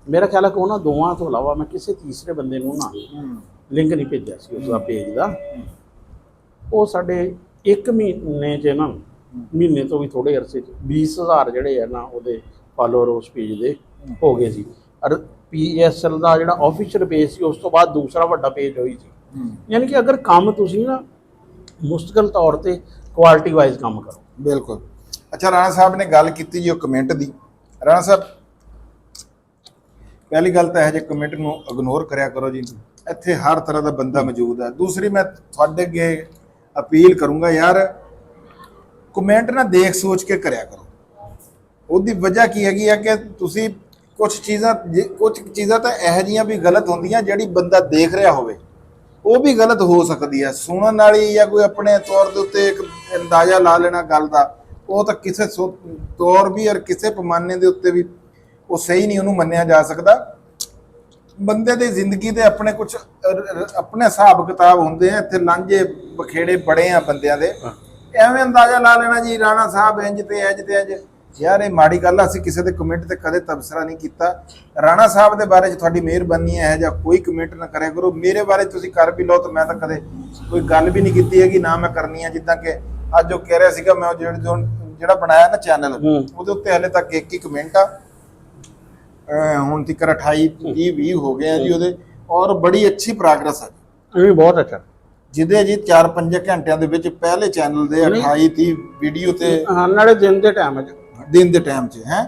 ਮੇਰਾ ਖਿਆਲ ਹੈ ਕਿ ਉਹਨਾਂ ਦੋਵਾਂ ਤੋਂ ਇਲਾਵਾ ਮੈਂ ਕਿਸੇ ਤੀਸਰੇ ਬੰਦੇ ਨੂੰ ਨਾ ਲਿੰਕ ਨਹੀਂ ਭੇਜਿਆ ਸੀ ਉਸ ਦਾ ਪੇਜ ਦਾ। ਉਹ ਸਾਡੇ 1 ਮਹੀਨੇ 'ਚ ਨਾ, ਮਹੀਨੇ ਤੋਂ ਵੀ ਥੋੜੇ ਅਰਸੇ 'ਚ 20,000 ਜਿਹੜੇ ਆ ਨਾ ਉਹਦੇ ਫਾਲੋਅਰ ਉਸ ਪੇਜ ਦੇ ਹੋ ਗਏ ਸੀ। ਔਰ PSL ਦਾ ਜਿਹੜਾ ਆਫੀਸ਼ੀਅਲ ਪੇਜ ਸੀ, ਉਸ ਤੋਂ ਬਾਅਦ ਦੂਸਰਾ ਵੱਡਾ ਪੇਜ ਹੋਈ ਸੀ। ਯਾਨੀ ਕਿ ਅਗਰ ਕੰਮ ਤੁਸੀਂ ਨਾ ਮੁਸਤਕਲ ਤੌਰ ਤੇ ਕੁਆਲਿਟੀ ਵਾਈਜ਼ ਕੰਮ ਕਰੋ। ਬਿਲਕੁਲ। ਅੱਛਾ, ਰਾਣਾ ਸਾਹਿਬ ਨੇ ਗੱਲ ਕੀਤੀ ਜੀ ਉਹ ਕਮੈਂਟ ਦੀ। ਰਾਣਾ ਸਾਹਿਬ, ਪਹਿਲੀ ਗੱਲ ਤਾਂ ਇਹ ਜਿਹੇ ਕਮੈਂਟ ਨੂੰ ਇਗਨੋਰ ਕਰਿਆ ਕਰੋ ਜੀ। ਇੱਥੇ ਹਰ ਤਰ੍ਹਾਂ ਦਾ ਬੰਦਾ ਮੌਜੂਦ ਹੈ। ਦੂਸਰੀ, ਮੈਂ ਤੁਹਾਡੇ ਅੱਗੇ ਅਪੀਲ ਕਰੂੰਗਾ ਯਾਰ, ਕਮੈਂਟ ਨਾ ਦੇਖ ਸੋਚ ਕੇ ਕਰਿਆ ਕਰੋ। ਉਹਦੀ ਵਜ੍ਹਾ ਕੀ ਹੈਗੀ ਆ ਕਿ ਤੁਸੀਂ ਕੁਝ ਚੀਜ਼ਾਂ ਤਾਂ ਇਹੋ ਜਿਹੀਆਂ ਵੀ ਗਲਤ ਹੁੰਦੀਆਂ, ਜਿਹੜੀ ਬੰਦਾ ਦੇਖ ਰਿਹਾ ਹੋਵੇ ਉਹ ਵੀ ਗਲਤ ਹੋ ਸਕਦੀ ਹੈ। ਸੁਣਨ ਵਾਲੀ ਜਾਂ ਕੋਈ ਆਪਣੇ ਤੌਰ ਦੇ ਉੱਤੇ ਇੱਕ ਅੰਦਾਜ਼ਾ ਲਾ ਲੈਣਾ ਗੱਲ ਦਾ, ਉਹ ਤਾਂ ਕਿਸੇ ਤੌਰ ਵੀ ਔਰ ਕਿਸੇ ਪੈਮਾਨੇ ਦੇ ਉੱਤੇ ਵੀ ਉਹ ਸਹੀ ਨਹੀਂ, ਉਹਨੂੰ ਮੰਨਿਆ ਜਾ ਸਕਦਾ। ਬੰਦੇ ਦੀ ਜ਼ਿੰਦਗੀ ਦੇ ਆਪਣੇ ਕੁਝ ਆਪਣੇ ਹਿਸਾਬ ਕਿਤਾਬ ਹੁੰਦੇ ਆ। ਇੱਥੇ ਲਾਂਝੇ ਬਖੇੜੇ ਬੜੇ ਆ ਬੰਦਿਆਂ ਦੇ, ਐਵੇਂ ਅੰਦਾਜ਼ਾ ਲਾ ਲੈਣਾ ਜੀ ਰਾਣਾ ਸਾਹਿਬ ਇੰਜ ਤੇ ਇੰਜ। ਯਾਰ ਇਹ ਮਾੜੀ ਗੱਲ ਆ। ਅਸੀਂ ਕਿਸੇ ਦੇ ਕਮੈਂਟ ਤੇ ਕਦੇ ਤਬਸਰਾ ਨਹੀਂ ਕੀਤਾ। ਰਾਣਾ ਸਾਹਿਬ ਦੇ ਬਾਰੇ 'ਚ ਤੁਹਾਡੀ ਮਿਹਰਬਾਨੀ ਹੈ ਜਾਂ ਕੋਈ ਕਮੈਂਟ ਨਾ ਕਰਿਆ ਕਰੋ। ਮੇਰੇ ਬਾਰੇ ਤੁਸੀਂ ਕਰ ਵੀ ਲਓ ਤਾਂ ਮੈਂ ਤਾਂ ਕਦੇ ਕੋਈ ਗੱਲ ਵੀ ਨਹੀਂ ਕੀਤੀ ਹੈਗੀ, ਨਾ ਮੈਂ ਕਰਨੀ ਹੈ। ਜਿੱਦਾਂ ਕਿ ਅੱਜ ਉਹ ਕਹਿ ਰਿਹਾ ਸੀਗਾ, ਮੈਂ ਜਿਹੜਾ ਬਣਾਇਆ ਨਾ ਚੈਨਲ, ਉਹਦੇ ਉੱਤੇ ਹਲੇ ਤੱਕ ਇੱਕ ਹੀ ਕਮੈਂਟ ਆ। ਹੁਣ ਤੱਕ 28-20 ਹੋ ਗਏ ਆ ਜੀ ਉਹਦੇ, ਔਰ ਬੜੀ ਅੱਛੀ ਪ੍ਰੋਗਰੈਸ ਹੈ। ਇਹ ਵੀ ਬਹੁਤ ਅੱਛਾ, ਜਿਹਦੇ ਜੀ 4-5 ਘੰਟਿਆਂ ਦੇ ਵਿੱਚ ਪਹਿਲੇ ਚੈਨਲ ਦੇ 28-30 ਵੀਡੀਓ ਤੇ ਨਾਲੇ ਦਿਨ ਦੇ ਟਾਈਮ 'ਚ ਹੈ।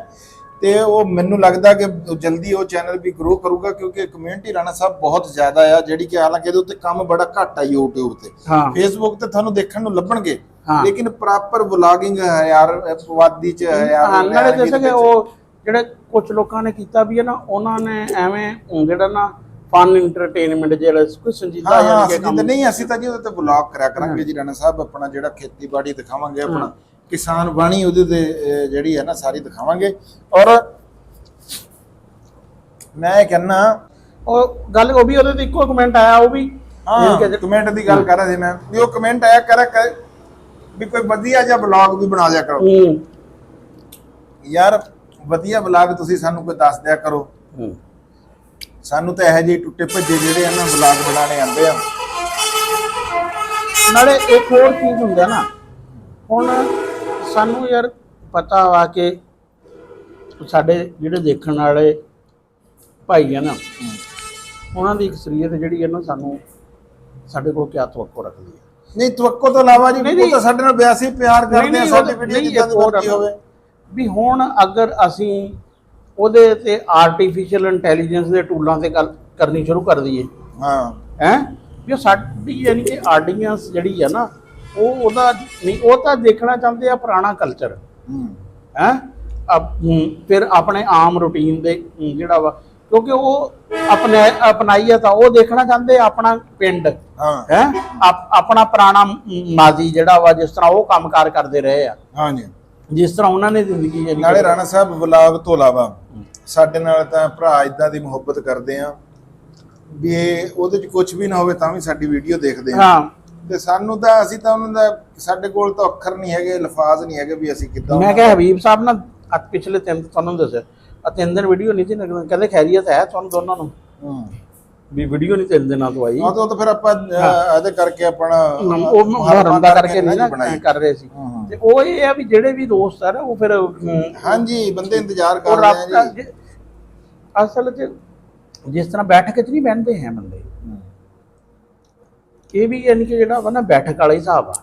ਤੇ ਉਹ ਮੈਨੂੰ ਲੱਗਦਾ ਕਿ ਜਲਦੀ ਉਹ ਚੈਨਲ ਵੀ ਗਰੋ ਕਰੂਗਾ, ਕਿਉਂਕਿ ਕਮਿਊਨਿਟੀ ਰਾਣਾ ਸਾਹਿਬ ਬਹੁਤ ਜ਼ਿਆਦਾ ਆ, ਜਿਹੜੀ ਕਿ ਹਾਲਾਂਕਿ ਇਹਦੇ ਉੱਤੇ ਕੰਮ ਬੜਾ ਘੱਟ ਆ YouTube ਤੇ। Facebook ਤੇ ਤੁਹਾਨੂੰ ਦੇਖਣ ਨੂੰ ਲੱਭਣਗੇ, ਲੇਕਿਨ ਪ੍ਰੋਪਰ ਵਲੌਗਿੰਗ ਹੈ ਯਾਰ, ਵਾਦੀ 'ਚ ਹੈ ਯਾਰ। ਨਾਲੇ ਜੈਸੇ ਕਿ ਉਹ ਜਿਹੜੇ ਕੁਝ ਲੋਕਾਂ ਨੇ ਕੀਤਾ ਵੀ ਹੈ ਨਾ, ਉਹਨਾਂ ਨੇ ਐਵੇਂ ਜਿਹੜਾ ਨਾ ਫਨ ਇੰਟਰਟੇਨਮੈਂਟ ਜਿਹੜਾ ਕੋਈ ਸੰਜੀਦਾ ਨਹੀਂ, ਅਸੀਂ ਤਾਂ ਜੀ ਉਹਦੇ ਤੇ ਵਲੌਗ ਕਰਿਆ ਕਰਾਂਗੇ ਜੀ ਰਾਣਾ ਸਾਹਿਬ। ਆਪਣਾ ਜਿਹੜਾ ਖੇਤੀਬਾੜੀ ਦਿਖਾਵਾਂਗੇ, ਆਪਣਾ ਕਿਸਾਨ ਬਾਣੀ ਉਹਦੇ ਤੇ ਜਿਹੜੀ ਹੈ ਨਾ ਸਾਰੀ ਦਿਖਾਵਾਂਗੇ। ਔਰ ਮੈਂ ਕਹਿੰਦਾ ਉਹ ਗੱਲ ਉਹ ਵੀ ਉਹਦੇ ਤੇ ਇੱਕੋ ਕਮੈਂਟ ਆਇਆ, ਉਹ ਵੀ ਕਮੈਂਟ ਦੀ ਗੱਲ ਕਰ ਰਿਹਾ ਸੀ ਮੈਂ ਵੀ, ਉਹ ਕਮੈਂਟ ਆਇਆ ਕਰ ਵੀ ਕੋਈ ਵਧੀਆ ਜਿਹਾ ਵਲੌਗ ਵੀ ਬਣਾ ਲਿਆ ਕਰੋ ਯਾਰ। ਵਧੀਆ ਵਲੌਗ ਤੁਸੀਂ ਸਾਨੂੰ ਕੋਈ ਦੱਸ ਦਿਆ ਕਰੋ। ਸਾਨੂੰ ਤਾਂ ਇਹੋ ਜਿਹੇ ਟੁੱਟੇ ਭੱਜੇ ਜਿਹੜੇ ਆ ਨਾ ਵਲੌਗ ਬਣਾਉਣੇ ਆਉਂਦੇ ਆ। ਨਾਲੇ ਇੱਕ ਹੋਰ ਚੀਜ਼ ਹੁੰਦਾ ਨਾ, ਹੁਣ ਸਾਨੂੰ ਯਾਰ ਪਤਾ ਵਾ ਕਿ ਸਾਡੇ ਜਿਹੜੇ ਦੇਖਣ ਵਾਲੇ ਭਾਈ ਆ ਨਾ, ਉਹਨਾਂ ਦੀ ਅਕਸਰੀਅਤ ਜਿਹੜੀ ਹੈ ਨਾ, ਸਾਨੂੰ ਸਾਡੇ ਕੋਲ ਕਿਆ ਤਵੱਕੋ ਰੱਖਦੀ ਹੈ। ਨਹੀਂ, ਤਵੱਕੋ ਤੋਂ ਇਲਾਵਾ ਜੀ ਉਹ ਤਾਂ ਸਾਡੇ ਨਾਲ ਬਿਆਸੀ ਪਿਆਰ ਕਰਦੇ ਆ। ਸਾਡੀ ਵੀਡੀਓ ਜਿੱਦਾਂ ਦੀ ਮਰਜ਼ੀ ਹੋਵੇ, ਵੀ ਹੁਣ ਅਗਰ ਅਸੀਂ ਉਹਦੇ ਤੇ ਆਰਟੀਫੀਸ਼ੀਅਲ ਇੰਟੈਲੀਜੈਂਸ ਦੇ ਟੂਲਾਂ ਤੇ ਗੱਲ ਕਰਨੀ ਸ਼ੁਰੂ ਕਰ ਦਈਏ ਹਾਂ ਹੈ ਵੀ ਉਹ ਸਾਡੀ ਯਾਨੀ ਕਿ ਆਡੀਅנס ਜਿਹੜੀ ਆ ਨਾ ਉਹਦਾ ਨਹੀਂ, ਉਹ ਤਾਂ ਦੇਖਣਾ ਚਾਹੁੰਦੇ ਆ ਪੁਰਾਣਾ ਕਲਚਰ ਹੈ ਫਿਰ ਆਪਣੇ ਆਮ ਰੂਟੀਨ ਦੇ ਜਿਹੜਾ ਵਾ, ਕਿਉਂਕਿ ਉਹ ਅਪਣਾਈ ਆ ਤਾਂ ਉਹ ਦੇਖਣਾ ਚਾਹੁੰਦੇ ਆ ਆਪਣਾ ਪਿੰਡ ਹੈ ਆਪਣਾ ਪੁਰਾਣਾ ਮਾਜ਼ੀ ਜਿਹੜਾ ਵਾ, ਜਿਸ ਤਰ੍ਹਾਂ ਉਹ ਕੰਮਕਾਰ ਕਰਦੇ ਰਹੇ ਆ, ਹਾਂਜੀ ਜਿਸ ਤਰ੍ਹਾਂ ਉਹਨਾਂ ਨੇ ਜ਼ਿੰਦਗੀ ਨਾਲੇ ਰਾਣਾ ਸਾਹਿਬ ਵਲੌਗ ਤੋਂ ਇਲਾਵਾ ਸਾਡੇ ਨਾਲ ਤਾਂ ਭਰਾ ਇਦਾਂ ਦੀ ਮੁਹੱਬਤ ਕਰਦੇ ਆ ਵੀ ਉਹਦੇ ਚ ਕੁਝ ਵੀ ਨਾ ਹੋਵੇ ਤਾਂ ਵੀ ਸਾਡੀ ਵੀਡੀਓ ਦੇਖਦੇ ਆ ਤੇ ਸਾਨੂੰ ਤਾਂ ਅਸੀਂ ਤਾਂ ਉਹਨਾਂ ਦਾ ਸਾਡੇ ਕੋਲ ਤਾਂ ਅੱਖਰ ਨਹੀਂ ਹੈਗੇ, ਲਫ਼ਾਜ਼ ਨਹੀਂ ਹੈਗੇ ਵੀ ਅਸੀਂ ਕਿੱਦਾਂ। ਮੈਂ ਕਿਹਾ ਹਬੀਬ ਸਾਹਿਬ ਨਾ ਪਿਛਲੇ ਤੁਹਾਨੂੰ ਦੱਸਿਆ 3 ਦਿਨ ਵੀਡੀਓ ਨਹੀਂ ਸੀ ਕਹਿੰਦੇ ਖੈਰੀਅਤ ਹੈ ਤੁਹਾਨੂੰ ਦੋਨਾਂ ਨੂੰ ਵੀ ਵੀਡੀਓ ਨਹੀਂ 3 ਦਿਨਾਂ ਤੋਂ ਆਈ। ਉਹ ਤਾਂ ਫਿਰ ਆਪਾਂ ਇਹਦੇ ਕਰਕੇ ਆਪਣਾ ਉਹ ਮੁਹਰਮ ਦਾ ਕਰਕੇ ਨਹੀਂ ਨਾ ਕਰ ਰਹੇ ਸੀ ਤੇ ਉਹ ਇਹ ਆ ਵੀ ਜਿਹੜੇ ਵੀ ਦੋਸਤ ਆ ਨਾ ਉਹ ਫਿਰ ਹਾਂਜੀ ਬੰਦੇ ਇੰਤਜ਼ਾਰ ਕਰ ਰਹੇ ਆ ਜੀ। ਅਸਲ 'ਚ ਜਿਸ ਤਰ੍ਹਾਂ ਬੈਠਕ 'ਚ ਨਹੀਂ ਬਹਿੰਦੇ ਹੈ ਬੰਦੇ, ਇਹ ਵੀ ਯਾਨੀ ਕਿ ਜਿਹੜਾ ਵਾ ਨਾ ਬੈਠਕ ਵਾਲਾ ਹਿਸਾਬ ਆ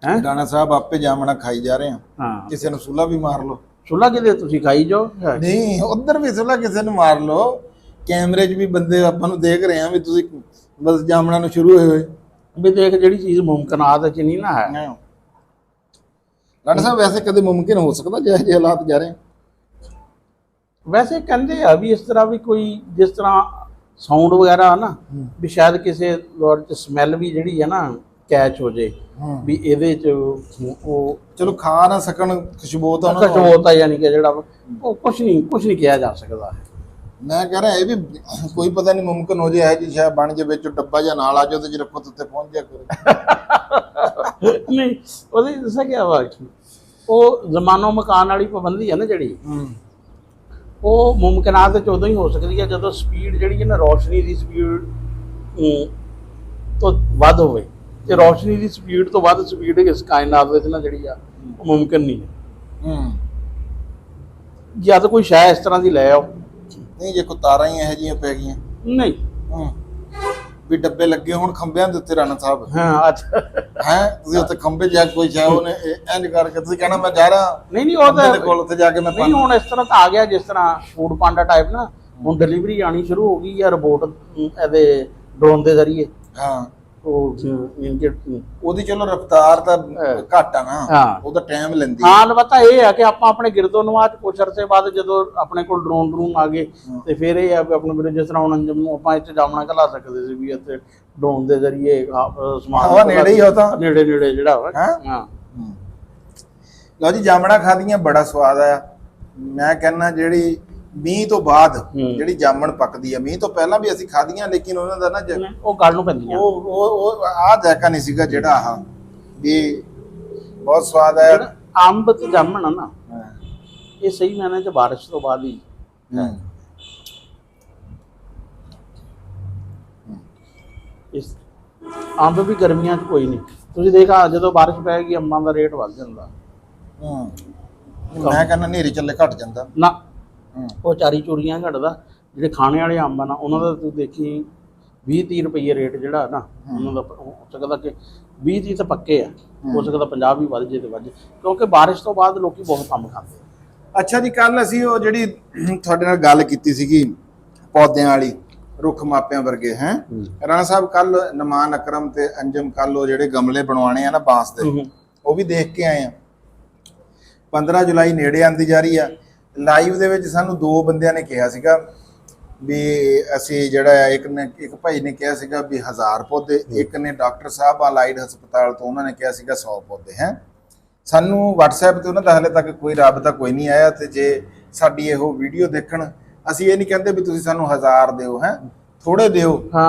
ਹੈ। ਰਾਣਾ ਸਾਹਿਬ ਆਪੇ ਜਾਮਣਾ ਖਾਈ ਜਾ ਰਹੇ ਆ, ਹਾਂ ਕਿਸੇ ਨੂੰ ਸੁਲਾ ਵੀ ਮਾਰ ਲਓ, ਸੁਲਾ ਕਿਤੇ ਤੁਸੀਂ ਖਾਈ ਜਾਓ, ਨਹੀਂ ਉਧਰ ਵੀ ਸੁਲਾ ਕਿਸੇ ਨੂੰ ਮਾਰ ਲਓ, ਕੈਮਰੇ 'ਚ ਵੀ ਬੰਦੇ ਆਪਾਂ ਨੂੰ ਦੇਖ ਰਹੇ ਆ ਵੀ ਤੁਸੀਂ ਬਸ ਜਾਮਣਾ ਨੂੰ ਸ਼ੁਰੂ ਹੋਏ ਹੋਏ ਵੀ ਦੇਖ ਜਿਹੜੀ ਚੀਜ਼ ਮੁਮਕਿਨਾਤ 'ਚ ਨਹੀਂ ਨਾ ਹੈ। ਰਾਣਾ ਸਾਹਿਬ ਵੈਸੇ ਕਦੇ ਮੁਮਕਿਨ ਹੋ ਸਕਦਾ ਜਿਹੇ ਹਾਲਾਤ ਜਾ ਰਹੇ? ਵੈਸੇ ਕਹਿੰਦੇ ਆ ਵੀ ਇਸ ਤਰ੍ਹਾਂ ਵੀ ਕੋਈ ਜਿਸ ਤਰ੍ਹਾਂ ਸਾਊਂਡ ਵਗੈਰਾ ਨਾ ਵੀ ਸ਼ਾਇਦ ਕਿਸੇ ਦੌਰ 'ਚ ਸਮੈਲ ਵੀ ਜਿਹੜੀ ਹੈ ਨਾ ਕੈਚ ਹੋ ਜੇ ਵੀ ਇਹਦੇ 'ਚ ਉਹ ਚਲੋ ਖਾ ਨਾ ਸਕਣ ਖੁਸ਼ਬੂ ਤਾਂ ਖੁਸ਼ਬੂ ਯਾਨੀ ਕਿ ਜਿਹੜਾ ਉਹ ਕੁਝ ਨਹੀਂ ਕਿਹਾ ਜਾ ਸਕਦਾ। ਮੈਂ ਕਹਿ ਰਿਹਾ ਇਹ ਵੀ ਕੋਈ ਪਤਾ ਨਹੀਂ ਮੁਮਕਿਨ ਹੋ ਜੇ ਇਹ ਜੀ ਸ਼ਾਇਦ ਬਣ ਜੇ ਵਿੱਚ ਡੱਬਾ ਜਾਂ ਨਾਲ ਆ ਜਾਓ ਤੇ ਜਿਹੜਾ ਪੁੱਤ ਉੱਤੇ ਪਹੁੰਚ ਜਾ ਕਰੇ। ਨਹੀਂ ਉਹਦੇ ਦੱਸਿਆ ਗਿਆ ਵਾ ਉਹ ਜ਼ਮਾਨੋ ਮਕਾਨ ਵਾਲੀ ਪਾਬੰਦੀ ਹੈ ਨਾ ਜਿਹੜੀ ਉਹ ਮੁਮਕਿਨਾਤ 'ਚ ਉਦੋਂ ਹੀ ਹੋ ਸਕਦੀ ਹੈ ਜਦੋਂ ਸਪੀਡ ਜਿਹੜੀ ਹੈ ਨਾ ਰੌਸ਼ਨੀ ਦੀ ਸਪੀਡ ਤੋਂ ਵੱਧ ਹੋਵੇ, ਤੇ ਰੌਸ਼ਨੀ ਦੀ ਸਪੀਡ ਤੋਂ ਵੱਧ ਸਪੀਡ ਇਸ ਕਾਇਨਾਤ ਵਿੱਚ ਨਾ ਜਿਹੜੀ ਆ ਉਹ ਮੁਮਕਿਨ ਨਹੀਂ ਹੈ। ਜਾਂ ਤਾਂ ਕੋਈ ਸ਼ਾਇਦ ਇਸ ਤਰ੍ਹਾਂ ਦੀ ਲੈ ਆਓ, ਨਹੀਂ ਜੇ ਕੋਈ ਤਾਰਾਂ ਹੀ ਇਹੋ ਜਿਹੀਆਂ ਪੈ ਗਈਆਂ ਨਹੀਂ ਵੀ ਡੱਬੇ ਲੱਗੇ ਹੁਣ ਖੰਭਿਆਂ ਦੇ ਉੱਤੇ ਰਾਣਾ ਸਾਹਿਬ ਹਾਂ ਅੱਛਾ ਹੈ ਤੁਸੀਂ ਉੱਥੇ ਖੰਭੇ ਜਾ ਕੋਈ ਸ਼ਾਇਦ ਉਹਨੇ ਇੰਜ ਕਰਕੇ ਤੁਸੀਂ ਕਹਿਣਾ ਮੈਂ ਜਾ ਰਿਹਾ ਨਹੀਂ ਉਹ ਤਾਂ ਕੋਲ ਉੱਥੇ ਜਾ ਕੇ ਮੈਂ ਨਹੀਂ ਹੁਣ ਇਸ ਤਰ੍ਹਾਂ ਤਾਂ ਆ ਗਿਆ ਜਿਸ ਤਰ੍ਹਾਂ ਫੂਡ ਪਾਂਡਾ ਟਾਈਪ ਨਾ ਹੁਣ ਡਿਲੀਵਰੀ ਆਣੀ ਸ਼ੁਰੂ ਹੋ ਗਈ ਆ ਰੋਬੋਟ ਇਹਦੇ ਡਰੋਨ ਦੇ ਜ਼ਰੀਏ। ਹਾਂ ਉਹ ਉਹਦੀ ਚਲੋ ਰਫ਼ਤਾਰ ਤਾਂ ਘੱਟ ਆ ਨਾ, ਉਹਦਾ ਟਾਈਮ ਲੈਂਦੀ ਹਾਂ। ਅਲਬੱਤਾ ਇਹ ਆ ਕਿ ਆਪਾਂ ਆਪਣੇ ਗਿਰਦੋ ਨਵਾਜ਼ ਕੁਛ ਅਰਸੇ ਬਾਅਦ ਜਦੋਂ ਆਪਣੇ ਕੋਲ ਡਰੋਨ ਆ ਗਏ ਤੇ ਫਿਰ ਇਹ ਆ ਵੀ ਆਪਣੇ ਵੀਰੇ ਜਿਸ ਤਰ੍ਹਾਂ ਹੁਣ ਅੰਜਮ ਨੂੰ ਆਪਾਂ ਇੱਥੇ ਜਾਮਣਾ ਘਲਾ ਸਕਦੇ ਸੀ ਵੀ ਇੱਥੇ ਡਰੋਨ ਦੇ ਜ਼ਰੀਏ ਸਮਾਨ ਨੇੜੇ ਹੀ ਹੋ ਤਾਂ ਨੇੜੇ ਜਿਹੜਾ ਵਾ। ਹਾਂ ਲਓ ਜੀ ਜਾਮਣਾ ਖਾਦੀਆਂ ਬੜਾ ਸਵਾਦ ਆ। ਮੈਂ ਕਹਿੰਦਾ ਜਿਹੜੀ ਮੀਂਹ ਤੋਂ ਬਾਅਦ ਜਿਹੜੀ ਜਾਮਣ ਪੱਕਦੀ ਆ, ਮੀਂਹ ਤੋਂ ਪਹਿਲਾਂ ਵੀ ਅਸੀਂ ਖਾਦੀਆਂ ਲੇਕਿਨ ਉਹਨਾਂ ਦਾ ਨਾ ਉਹ ਗੱਲ ਨੂੰ ਪੈਂਦੀਆਂ ਉਹ ਆਹ ਜ਼ਾਇਕਾ ਨਹੀਂ ਸੀਗਾ ਜਿਹੜਾ ਆਹ ਵੀ ਬਹੁਤ ਸਵਾਦ ਆ। ਅੰਬ ਤੇ ਜਾਮਣ ਆ ਨਾ ਇਹ ਸਹੀ ਮਾਇਨੇ ਚ ਬਾਰਿਸ਼ ਤੋਂ ਬਾਅਦ ਹੀ ਇਸ ਅੰਬ ਵੀ ਗਰਮੀਆਂ 'ਚ ਕੋਈ ਨਹੀਂ, ਤੁਸੀਂ ਦੇਖਾ ਜਦੋਂ ਬਾਰਿਸ਼ ਪੈ ਗਈ ਅੰਬਾਂ ਦਾ ਰੇਟ ਵੱਧ ਜਾਂਦਾ। ਮੈਂ ਕਹਿੰਦਾ ਹਨੇਰੀ ਚੱਲੇ ਘਟ ਜਾਂਦਾ ਨਾ, ਉਹ ਚਾਰੀ ਚੋਰੀਆਂ ਘਟਦਾ। ਜਿਹੜੇ ਖਾਣੇ ਵਾਲੇ ਅੰਬ ਆ ਨਾ ਉਹਨਾਂ ਦਾ ਤੂੰ ਦੇਖੀ 20-30 ਰੁਪਏ ਰੇਟ ਜਿਹੜਾ ਨਾ ਉਹਨਾਂ ਦਾ ਹੋ ਸਕਦਾ ਕਿ 20-30 ਤਾਂ ਪੱਕੇ ਆ, ਹੋ ਸਕਦਾ 50 ਵੀ ਵੱਧ ਜੇ ਤੇ ਵੱਧ ਜੇ, ਕਿਉਂਕਿ ਬਾਰਿਸ਼ ਤੋਂ ਬਾਅਦ ਲੋਕੀ ਬਹੁਤ ਕੰਮ ਖਾਂਦੇ ਆ। ਅੱਛਾ ਜੀ, ਕੱਲ ਅਸੀਂ ਉਹ ਜਿਹੜੀ ਤੁਹਾਡੇ ਨਾਲ ਗੱਲ ਕੀਤੀ ਸੀਗੀ ਪੌਦਿਆਂ ਵਾਲੀ ਰੁੱਖ ਮਾਪਿਆਂ ਵਰਗੇ ਹੈ ਰਾਣਾ ਸਾਹਿਬ, ਕੱਲ ਨਮਾਨ ਅਕਰਮ ਤੇ ਅੰਜਮ ਕੱਲ ਉਹ ਜਿਹੜੇ ਗਮਲੇ ਬਣਵਾਉਣੇ ਆ ਨਾ ਬਾਂਸ ਦੇ ਉਹ ਵੀ ਦੇਖ ਕੇ ਆਏ ਆ। 15 ਜੁਲਾਈ ਨੇੜੇ ਆਂਦੀ ਜਾ ਰਹੀ ਆ। ਲਾਈਵ ਦੇ ਵਿੱਚ ਸਾਨੂੰ 2 ਬੰਦਿਆਂ ਨੇ ਕਿਹਾ ਸੀਗਾ ਵੀ ਅਸੀਂ ਜਿਹੜਾ ਇੱਕ ਭਾਈ ਨੇ ਕਿਹਾ ਸੀਗਾ ਵੀ 1000 ਪੌਦੇ, ਇੱਕ ਨੇ ਡਾਕਟਰ ਸਾਹਿਬ ਅਲਾਈਡ ਹਸਪਤਾਲ ਤੋਂ ਉਹਨਾਂ ਨੇ ਕਿਹਾ ਸੀਗਾ 100 ਪੌਦੇ ਹੈ। ਸਾਨੂੰ WhatsApp ਤੇ ਉਹਨਾਂ ਦਾ ਹਾਲੇ ਤੱਕ ਕੋਈ ਰਾਬਤਾ ਕੋਈ ਨਹੀਂ ਆਇਆ ਤੇ ਜੇ ਸਾਡੀ ਇਹੋ ਵੀਡੀਓ ਦੇਖਣ, ਅਸੀਂ ਇਹ ਨਹੀਂ ਕਹਿੰਦੇ ਵੀ ਤੁਸੀਂ ਸਾਨੂੰ 1000 ਦਿਓ ਹੈ, ਥੋੜੇ ਦਿਓ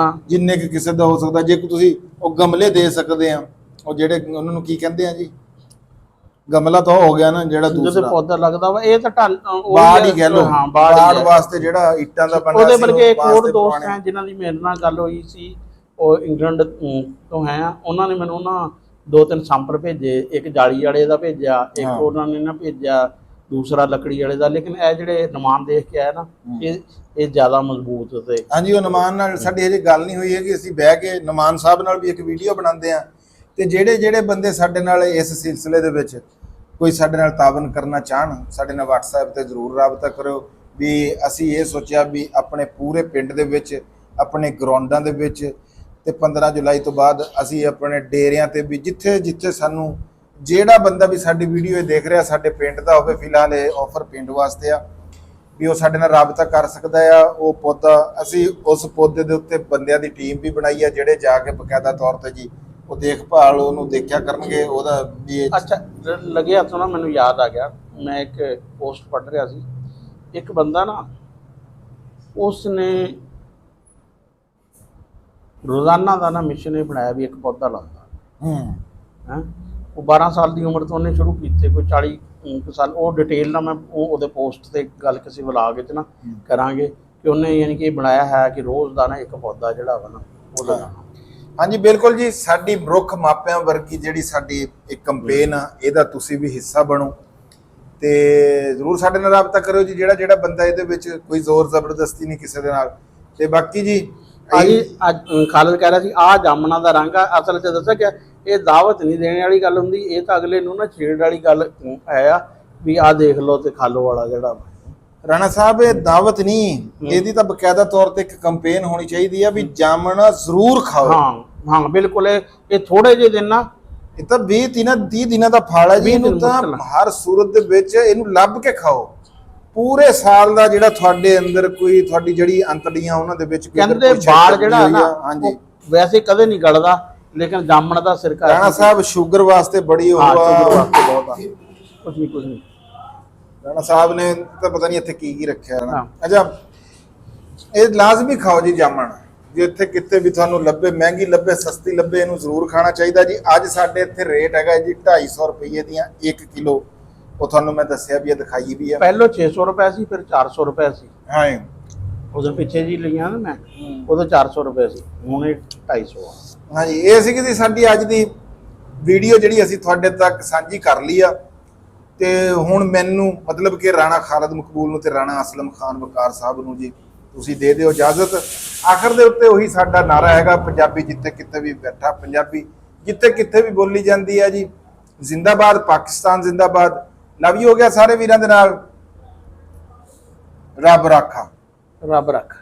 ਜਿੰਨੇ ਕਿ ਕਿਸੇ ਦਾ ਹੋ ਸਕਦਾ। ਜੇ ਤੁਸੀਂ ਉਹ ਗਮਲੇ ਦੇ ਸਕਦੇ ਆ, ਉਹ ਜਿਹੜੇ ਉਹਨਾਂ ਨੂੰ ਕੀ ਕਹਿੰਦੇ ਆ ਜੀ, ਗਮਲਾ ਤਾਂ ਹੋ ਗਿਆ ਨਾ ਜਿਹੜਾ ਦੂਸਰਾ ਪੌਦਾ ਲੱਗਦਾ ਵਾ, ਇਹ ਤਾਂ ਬਾੜ ਹੀ ਕਹਿ ਲੋ, ਬਾੜ ਵਾਸਤੇ ਜਿਹੜਾ ਇੱਟਾਂ ਦਾ ਬਣਿਆ ਸੀ। ਉਹਦੇ ਬਲਕਿ ਇੱਕ ਹੋਰ ਦੋਸਤ ਹੈ ਜਿਨ੍ਹਾਂ ਦੀ ਮੇਰੇ ਨਾਲ ਗੱਲ ਹੋਈ ਸੀ, ਉਹ ਇੰਗਲੈਂਡ ਤੋਂ ਹੈ, ਉਹਨਾਂ ਨੇ ਮੈਨੂੰ ਨਾ 2-3 ਸੰਪਰ ਭੇਜੇ, ਇੱਕ ਜਾਲੀ ਵਾਲੇ ਦਾ ਭੇਜਿਆ, ਇੱਕ ਉਹਨਾਂ ਨੇ ਨਾ ਭੇਜਿਆ ਦੂਸਰਾ ਲੱਕੜੀ ਵਾਲੇ ਦਾ। ਲੇਕਿਨ ਇਹ ਜਿਹੜੇ ਨਮਾਨ ਦੇਖ ਕੇ ਆਇਆ ਨਾ ਇਹ ਜ਼ਿਆਦਾ ਮਜ਼ਬੂਤ ਤੇ ਹਾਂਜੀ, ਉਹ ਨਮਾਨ ਨਾਲ ਸਾਡੀ ਹਜੇ ਗੱਲ ਨਹੀਂ ਹੋਈ ਹੈ ਕਿ ਅਸੀਂ ਬਹਿ ਕੇ ਨਮਾਨ ਸਾਹਿਬ ਨਾਲ ਵੀ ਇੱਕ ਵੀਡੀਓ ਬਣਾਉਂਦੇ ਆ ਤੇ ਜਿਹੜੇ ਬੰਦੇ ਸਾਡੇ ਨਾਲ ਇਸ ਸਿਲਸਿਲੇ ਦੇ ਵਿੱਚ ਕੋਈ ਸਾਡੇ ਨਾਲ ਤਾਵਨ ਕਰਨਾ ਚਾਹਣ ਸਾਡੇ ਨਾਲ WhatsApp ਤੇ ਜ਼ਰੂਰ ਰਾਬਤਾ ਕਰਿਓ। ਵੀ ਅਸੀਂ ਇਹ ਸੋਚਿਆ ਵੀ ਆਪਣੇ ਪੂਰੇ ਪਿੰਡ ਦੇ ਵਿੱਚ, ਆਪਣੇ ਗਰਾਊਂਡਾਂ ਦੇ ਵਿੱਚ ਤੇ 15 ਜੁਲਾਈ ਤੋਂ ਬਾਅਦ ਅਸੀਂ ਆਪਣੇ ਡੇਰਿਆਂ ਤੇ ਵੀ ਜਿੱਥੇ ਜਿੱਥੇ ਸਾਨੂੰ ਜਿਹੜਾ ਬੰਦਾ ਵੀ ਸਾਡੀ ਵੀਡੀਓ ਦੇਖ ਰਿਹਾ ਸਾਡੇ ਪਿੰਡ ਦਾ ਹੋਵੇ, ਫਿਲਹਾਲ ਇਹ ਆਫਰ ਪਿੰਡ ਵਾਸਤੇ ਆ ਵੀ ਉਹ ਸਾਡੇ ਨਾਲ ਰਾਬਤਾ ਕਰ ਸਕਦਾ ਆ। ਉਹ ਪੌਦਾ ਅਸੀਂ ਉਸ ਪੌਦੇ ਦੇ ਉੱਤੇ ਬੰਦਿਆਂ ਦੀ ਟੀਮ ਵੀ ਬਣਾਈ ਆ ਜਿਹੜੇ ਜਾ ਕੇ ਬਕਾਇਦਾ ਤੌਰ ਤੇ ਜੀ ਉਹ ਦੇਖਭਾਲ ਉਹਨੂੰ ਦੇਖਿਆ ਕਰਨਗੇ ਉਹਦਾ ਵੀ। ਅੱਛਾ, ਲੱਗਿਆ ਤੋਂ ਨਾ ਮੈਨੂੰ ਯਾਦ ਆ ਗਿਆ, ਮੈਂ ਇੱਕ ਪੋਸਟ ਪੜ੍ਹ ਰਿਹਾ ਸੀ, ਇੱਕ ਬੰਦਾ ਨਾ ਉਸਨੇ ਰੋਜ਼ਾਨਾ ਦਾ ਨਾ ਮਿਸ਼ਨ ਇਹ ਬਣਾਇਆ ਵੀ ਇੱਕ ਪੌਦਾ ਲਾਉਂਦਾ ਹੈ। ਉਹ 12 ਸਾਲ ਦੀ ਉਮਰ ਤੋਂ ਉਹਨੇ ਸ਼ੁਰੂ ਕੀਤੇ, ਕੋਈ 40 ਸਾਲ। ਉਹ ਡਿਟੇਲ ਨਾਲ ਮੈਂ ਉਹਦੇ ਪੋਸਟ ਤੇ ਗੱਲ ਕਿਸੇ ਵਲਾਗ ਵਿੱਚ ਨਾ ਕਰਾਂਗੇ ਕਿ ਉਹਨੇ ਯਾਨੀ ਕਿ ਬਣਾਇਆ ਹੈ ਕਿ ਰੋਜ਼ ਦਾ ਨਾ ਇੱਕ ਪੌਦਾ ਜਿਹੜਾ ਵਾ ਨਾ ਉਹ ਲਗਾਉਣਾ। ਹਾਂਜੀ ਬਿਲਕੁਲ ਜੀ, ਸਾਡੀ ਰੁੱਖ ਮਾਪਿਆਂ ਵਰਗੀ ਜਿਹੜੀ ਸਾਡੀ ਇੱਕ ਕੰਪੇਨ ਆ, ਇਹਦਾ ਤੁਸੀਂ ਵੀ ਹਿੱਸਾ ਬਣੋ ਤੇ ਜ਼ਰੂਰ ਸਾਡੇ ਨਾਲ ਰਾਬਤਾ ਕਰਿਓ ਜੀ। ਜਿਹੜਾ ਬੰਦਾ ਇਹਦੇ ਵਿੱਚ ਕੋਈ ਜ਼ੋਰ ਜ਼ਬਰਦਸਤੀ ਨਹੀਂ ਕਿਸੇ ਦੇ ਨਾਲ। ਤੇ ਬਾਕੀ ਜੀ ਅੱਜ ਖਾਲਦ ਕਹਿ ਰਿਹਾ ਸੀ ਆਹ ਜਾਮਣਾ ਦਾ ਰੰਗ ਆ, ਅਸਲ 'ਚ ਦੱਸਿਆ ਕਿ ਇਹ ਦਾਵਤ ਨਹੀਂ ਦੇਣ ਵਾਲੀ ਗੱਲ ਹੁੰਦੀ, ਇਹ ਤਾਂ ਅਗਲੇ ਨੂੰ ਨਾ ਛੇੜ ਵਾਲੀ ਗੱਲ ਹੈ ਆ ਵੀ ਆਹ ਦੇਖ ਲਓ ਤੇ ਖਾਲੋ ਵਾਲਾ ਜਿਹੜਾ ਰਾਣਾ ਸਾਹਿਬ ਇਹ ਦਾਵਤ ਨਹੀਂ, ਇਹਦੀ ਤਾਂ ਬਕਾਇਦਾ ਤੌਰ ਤੇ ਇੱਕ ਕੰਪੇਨ ਹੋਣੀ ਚਾਹੀਦੀ ਆ ਵੀ ਜਾਮਣਾ ਜ਼ਰੂਰ ਖਾਓ। ਹਾਂ ਬਿਲਕੁਲ। ਇਹ ਥੋੜੇ ਜਿਹੇ ਦਿਨ ਨਾ, ਇਹ ਤਾਂ 30 ਦਿਨਾਂ ਦਾ ਫਲ ਹੈ ਜੀ, ਇਹਨੂੰ ਤਾਂ ਹਰ ਸੂਰਤ ਦੇ ਵਿੱਚ ਇਹਨੂੰ ਲੱਭ ਕੇ ਖਾਓ। ਪੂਰੇ ਸਾਲ ਦਾ ਜਿਹੜਾ ਤੁਹਾਡੇ ਅੰਦਰ ਕੋਈ ਤੁਹਾਡੀ ਜਿਹੜੀ ਅੰਤੜੀਆਂ ਉਹਨਾਂ ਦੇ ਵਿੱਚ ਕਹਿੰਦੇ ਬਾਲ ਜਿਹੜਾ ਨਾ ਹਾਂਜੀ ਵੈਸੇ ਕਦੇ ਨਹੀਂ ਗਲਦਾ, ਲੇਕਿਨ ਜਾਮਣ ਦਾ ਸਿਰਕਾ ਰਾਣਾ ਸਾਹਿਬ ਸ਼ੂਗਰ ਵਾਸਤੇ ਬੜੀ ਉਹ ਸ਼ੂਗਰ ਵਾਸਤੇ ਬਹੁਤ ਆ। ਕੁਝ ਨਹੀਂ ਰਾਣਾ ਸਾਹਿਬ ਨੇ ਤਾਂ ਪਤਾ ਨਹੀਂ ਇੱਥੇ ਕੀ ਰੱਖਿਆ ਨਾ। ਅੱਛਾ, ਇਹ ਲਾਜ਼ਮੀ ਖਾਓ ਜੀ ਜਾਮਣ, ਜੇ ਇੱਥੇ ਕਿਤੇ ਵੀ ਤੁਹਾਨੂੰ ਲੱਭੇ, ਮਹਿੰਗੀ ਲੱਭੇ ਸਸਤੀ ਲੱਭੇ, ਇਹਨੂੰ ਜ਼ਰੂਰ ਖਾਣਾ ਚਾਹੀਦਾ ਜੀ। ਅੱਜ ਸਾਡੇ ਇੱਥੇ ਰੇਟ ਹੈਗਾ ਜੀ 250 ਰੁਪਏ ਦੀਆਂ 1 ਕਿਲੋ। ਉਹ ਤੁਹਾਨੂੰ ਮੈਂ ਦੱਸਿਆ ਵੀ ਇਹ ਦਿਖਾਈ ਵੀ ਆ। ਪਹਿਲਾਂ 600 ਰੁਪਏ ਸੀ, ਫਿਰ 400 ਰੁਪਏ ਸੀ। ਹਾਂ ਉਦੋਂ ਪਿੱਛੇ ਜੀ ਲਈਆਂ ਨਾ ਮੈਂ, ਉਦੋਂ 400 ਰੁਪਏ ਸੀ, ਹੁਣ ਇਹ 250 ਆ। ਹਾਂਜੀ, ਇਹ ਸੀਗੀ ਜੀ ਸਾਡੀ ਅੱਜ ਦੀ ਵੀਡੀਓ ਜਿਹੜੀ ਅਸੀਂ ਤੁਹਾਡੇ ਤੱਕ ਸਾਂਝੀ ਕਰ ਲਈ ਆ। ਤੇ ਹੁਣ ਮੈਨੂੰ ਮਤਲਬ ਕਿ ਰਾਣਾ ਖਾਲਦ ਮਕਬੂਲ ਨੂੰ ਤੇ ਰਾਣਾ ਅਸਲਮ ਖਾਨ ਵਕਾਰ ਸਾਹਿਬ ਨੂੰ ਜੀ ਤੁਸੀਂ ਦੇ ਦਿਓ ਇਜਾਜ਼ਤ। ਆਖਰ ਦੇ ਉੱਤੇ ਉਹੀ ਸਾਡਾ ਨਾਰਾ ਹੈਗਾ, ਪੰਜਾਬੀ ਜਿੱਥੇ ਕਿਤੇ ਵੀ ਬੈਠਾ, ਪੰਜਾਬੀ ਜਿੱਥੇ ਕਿਤੇ ਵੀ ਬੋਲੀ ਜਾਂਦੀ ਹੈ ਜੀ। ਜ਼ਿੰਦਾਬਾਦ ਪਾਕਿਸਤਾਨ, ਜ਼ਿੰਦਾਬਾਦ। ਲਵ ਯੂ ਹੋ ਗਿਆ ਸਾਰੇ ਵੀਰਾਂ ਦੇ ਨਾਲ। ਰੱਬ ਰਾਖਾ। ਰੱਬ ਰੱਖ।